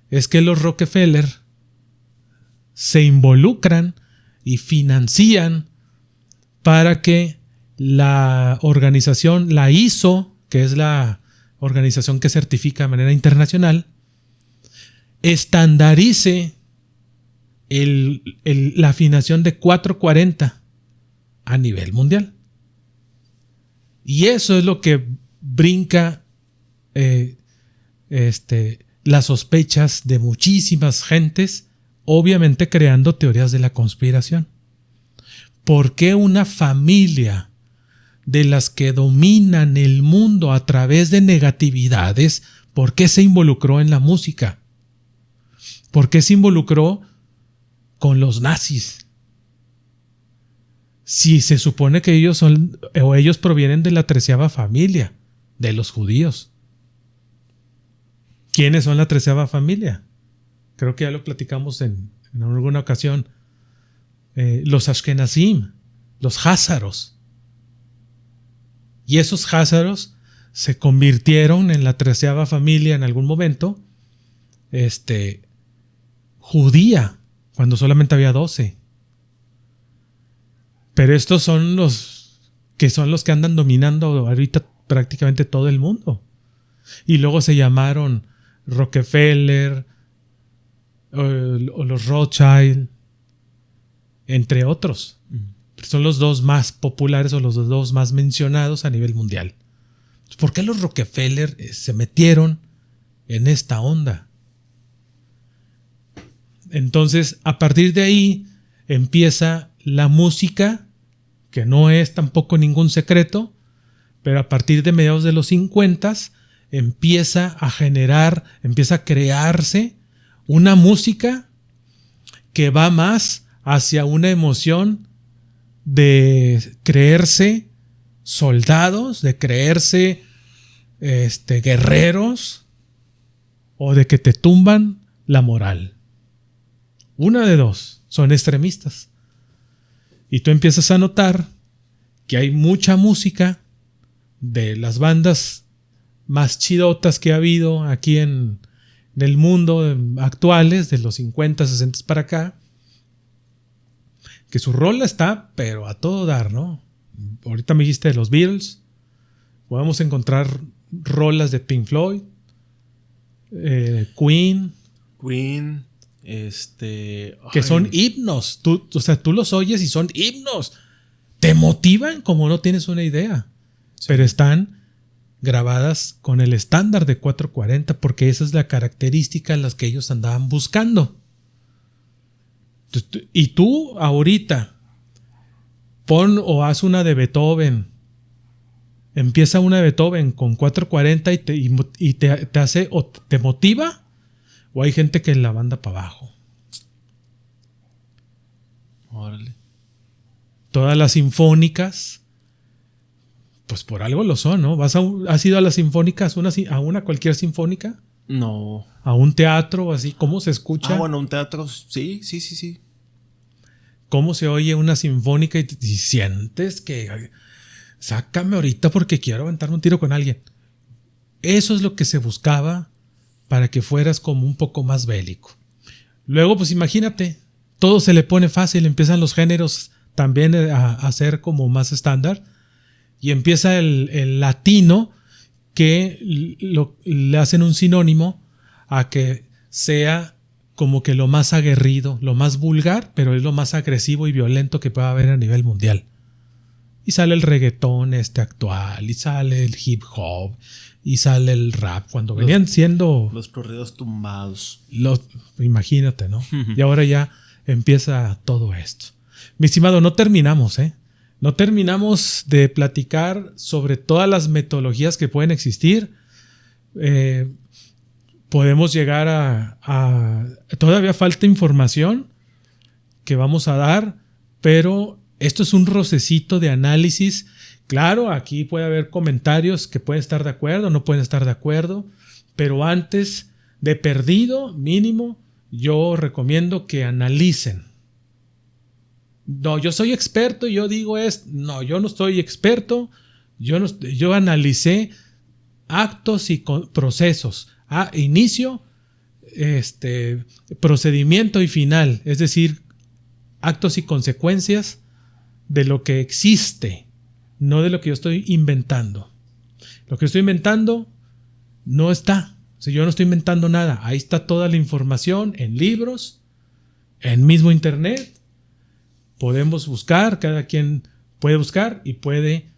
es que los Rockefeller se involucran y financian para que la organización, la ISO, que es la organización que certifica de manera internacional, estandarice la afinación de 440 a nivel mundial. Y eso es lo que brinca las sospechas de muchísimas gentes, obviamente creando teorías de la conspiración. ¿Por qué una familia de las que dominan el mundo a través de negatividades, por qué se involucró en la música? ¿Por qué se involucró con los nazis? Si se supone que ellos provienen de la 13ª familia, de los judíos. ¿Quiénes son la 13ª familia? Creo que ya lo platicamos en alguna ocasión. Los Ashkenazim, los házaros. Y esos házaros se convirtieron en la 13ª familia en algún momento, judía, cuando solamente había 12. Pero estos son los que andan dominando ahorita prácticamente todo el mundo. Y luego se llamaron Rockefeller o los Rothschild, entre otros. Son los dos más populares o los dos más mencionados a nivel mundial. ¿Por qué los Rockefeller se metieron en esta onda? Entonces, a partir de ahí empieza la música, que no es tampoco ningún secreto, pero a partir de mediados de los 50 empieza a crearse una música que va más hacia una emoción de creerse soldados, de creerse guerreros, o de que te tumban la moral. Una de dos, son extremistas. Y tú empiezas a notar que hay mucha música de las bandas más chidotas que ha habido aquí en el mundo actuales, de los 50, 60 para acá, que su rola está, pero a todo dar, ¿no? Ahorita me dijiste de los Beatles, podemos encontrar rolas de Pink Floyd, Queen, que son himnos. Tú los oyes y son himnos. Te motivan como no tienes una idea. Sí. Pero están grabadas con el estándar de 440 porque esa es la característica en las que ellos andaban buscando. Y tú ahorita pon o haz una de Beethoven. Empieza una de Beethoven con 440 y te hace o te motiva, o hay gente que la manda para abajo. Órale. Todas las sinfónicas, pues por algo lo son, ¿no? ¿Has ido a las sinfónicas, a una cualquier sinfónica? No. ¿A un teatro o así? ¿Cómo se escucha? Bueno, un teatro, sí. ¿Cómo se oye una sinfónica y sientes que sácame ahorita porque quiero aventarme un tiro con alguien? Eso es lo que se buscaba para que fueras como un poco más bélico. Luego, pues imagínate, todo se le pone fácil, empiezan los géneros también a ser como más estándar, y empieza el latino, que le hacen un sinónimo a que sea como que lo más aguerrido, lo más vulgar, pero es lo más agresivo y violento que pueda haber a nivel mundial. Y sale el reggaetón actual, y sale el hip hop, y sale el rap, cuando venían siendo los corridos tumbados. Imagínate, ¿no? Y ahora ya empieza todo esto. Mi estimado, no terminamos, No terminamos de platicar sobre todas las metodologías que pueden existir. Podemos llegar a... Todavía falta información que vamos a dar, pero esto es un rocecito de análisis. Claro, aquí puede haber comentarios que pueden estar de acuerdo, no pueden estar de acuerdo, pero antes de perdido, mínimo, yo recomiendo que analicen. No, yo soy experto y yo digo no, yo no soy experto, yo analicé actos y procesos, inicio, procedimiento y final, es decir, actos y consecuencias de lo que existe, no de lo que yo estoy inventando. Lo que estoy inventando no está. O sea, yo no estoy inventando nada. Ahí está toda la información en libros, en mismo internet. Podemos buscar, cada quien puede buscar y puede,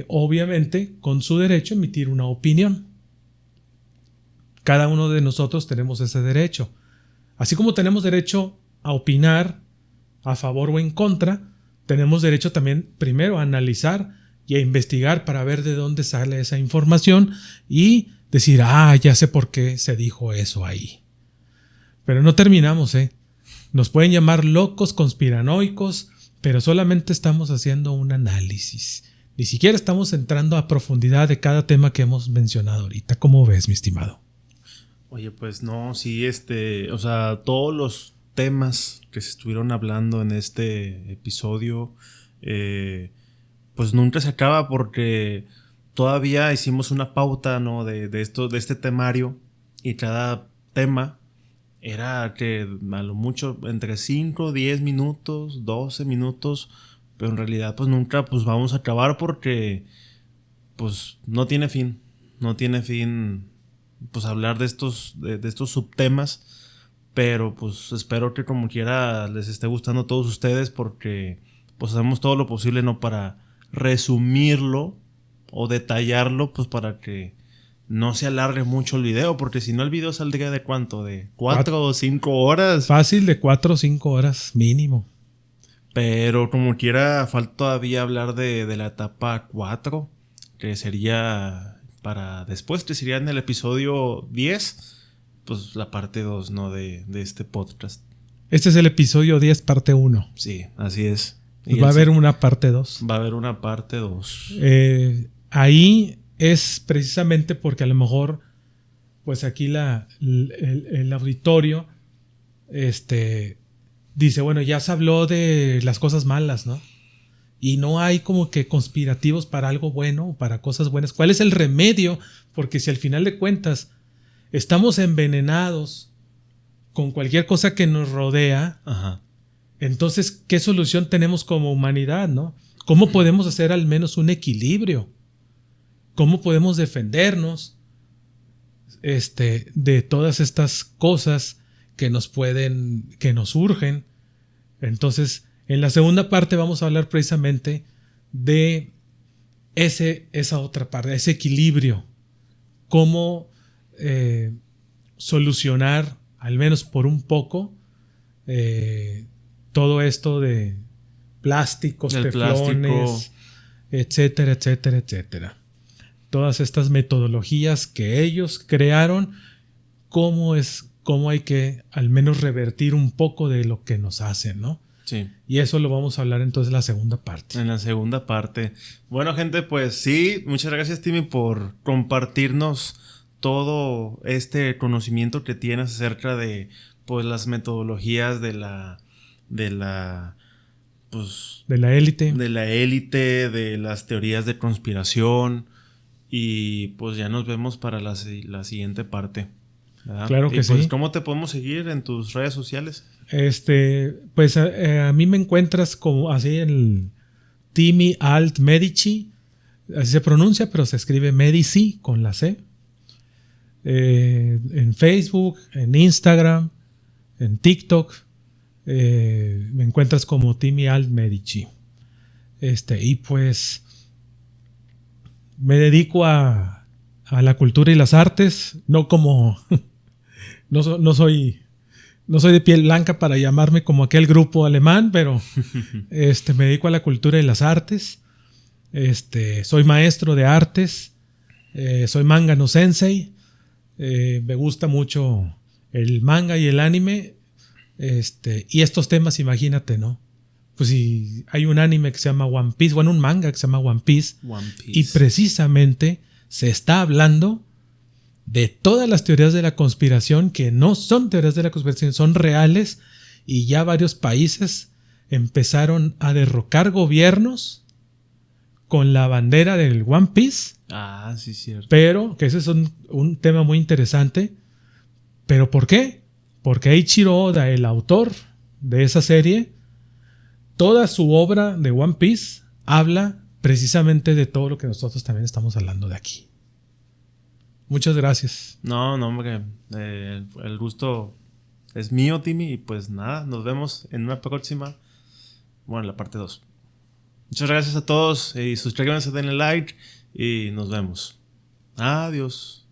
obviamente, con su derecho, emitir una opinión. Cada uno de nosotros tenemos ese derecho. Así como tenemos derecho a opinar a favor o en contra, tenemos derecho también primero a analizar y a investigar para ver de dónde sale esa información y decir, ya sé por qué se dijo eso ahí. Pero no terminamos, Nos pueden llamar locos, conspiranoicos, pero solamente estamos haciendo un análisis. Ni siquiera estamos entrando a profundidad de cada tema que hemos mencionado ahorita. ¿Cómo ves, mi estimado? Oye, pues no, sí, o sea, todos los temas que se estuvieron hablando en este episodio, pues nunca se acaba porque todavía hicimos una pauta, ¿no? de este temario, y cada tema era que a lo mucho entre 5, 10 minutos, 12 minutos, pero en realidad pues nunca pues vamos a acabar porque pues no tiene fin pues hablar de estos subtemas, pero pues espero que como quiera les esté gustando a todos ustedes porque pues hacemos todo lo posible, ¿no? Para resumirlo o detallarlo, pues para que no se alargue mucho el video, porque si no el video saldría de ¿cuánto? ¿De 4 o 5 horas? Fácil, de 4 o 5 horas mínimo. Pero como quiera, falta todavía hablar de la etapa 4, que sería para después, que sería en el episodio 10, pues la parte 2, ¿no? De este podcast. Este es el episodio 10, parte 1. Sí, así es. Pues va a haber una parte 2. Va a haber una parte 2. Ahí es precisamente porque a lo mejor, pues aquí el auditorio dice, bueno, ya se habló de las cosas malas, ¿no? Y no hay como que conspirativos para algo bueno, para cosas buenas. ¿Cuál es el remedio? Porque si al final de cuentas estamos envenenados con cualquier cosa que nos rodea, ajá, entonces, ¿qué solución tenemos como humanidad, no? ¿Cómo podemos hacer al menos un equilibrio? ¿Cómo podemos defendernos de todas estas cosas que nos urgen? Entonces, en la segunda parte vamos a hablar precisamente de esa otra parte, ese equilibrio. Cómo solucionar, al menos por un poco, todo esto de plásticos, teflones, etcétera, etcétera, etcétera. Todas estas metodologías que ellos crearon, cómo hay que al menos revertir un poco de lo que nos hacen, ¿no? Sí. Y eso lo vamos a hablar entonces en la segunda parte. En la segunda parte. Bueno, gente, pues sí, muchas gracias, Timmy, por compartirnos todo este conocimiento que tienes acerca de pues las metodologías de la élite, de las teorías de conspiración, y pues ya nos vemos para la siguiente parte, ¿verdad? Claro que pues, sí. ¿cómo te podemos seguir en tus redes sociales? Pues a mí me encuentras como así en Timmy Alt Medici, así se pronuncia, pero se escribe Medici con la C. En Facebook, en Instagram, en TikTok, me encuentras como Timmy Alt Medici. Y pues me dedico a la cultura y las artes, no como no soy no soy de piel blanca para llamarme como aquel grupo alemán, pero me dedico a la cultura y las artes. Soy maestro de artes, soy manga no sensei, me gusta mucho el manga y el anime, y estos temas, imagínate, ¿no? Pues si hay un anime que se llama One Piece, bueno, un manga que se llama One Piece. Y precisamente se está hablando de todas las teorías de la conspiración, que no son teorías de la conspiración, son reales, y ya varios países empezaron a derrocar gobiernos con la bandera del One Piece. Ah, sí, cierto. Pero, que ese es un tema muy interesante. ¿Pero por qué? Porque Eiichiro Oda, el autor de esa serie, toda su obra de One Piece habla precisamente de todo lo que nosotros también estamos hablando de aquí. Muchas gracias. No, hombre. El gusto es mío, Timmy. Y pues nada, nos vemos en una próxima. Bueno, en la parte 2. Muchas gracias a todos. Y suscríbanse, denle like. Y nos vemos. Adiós.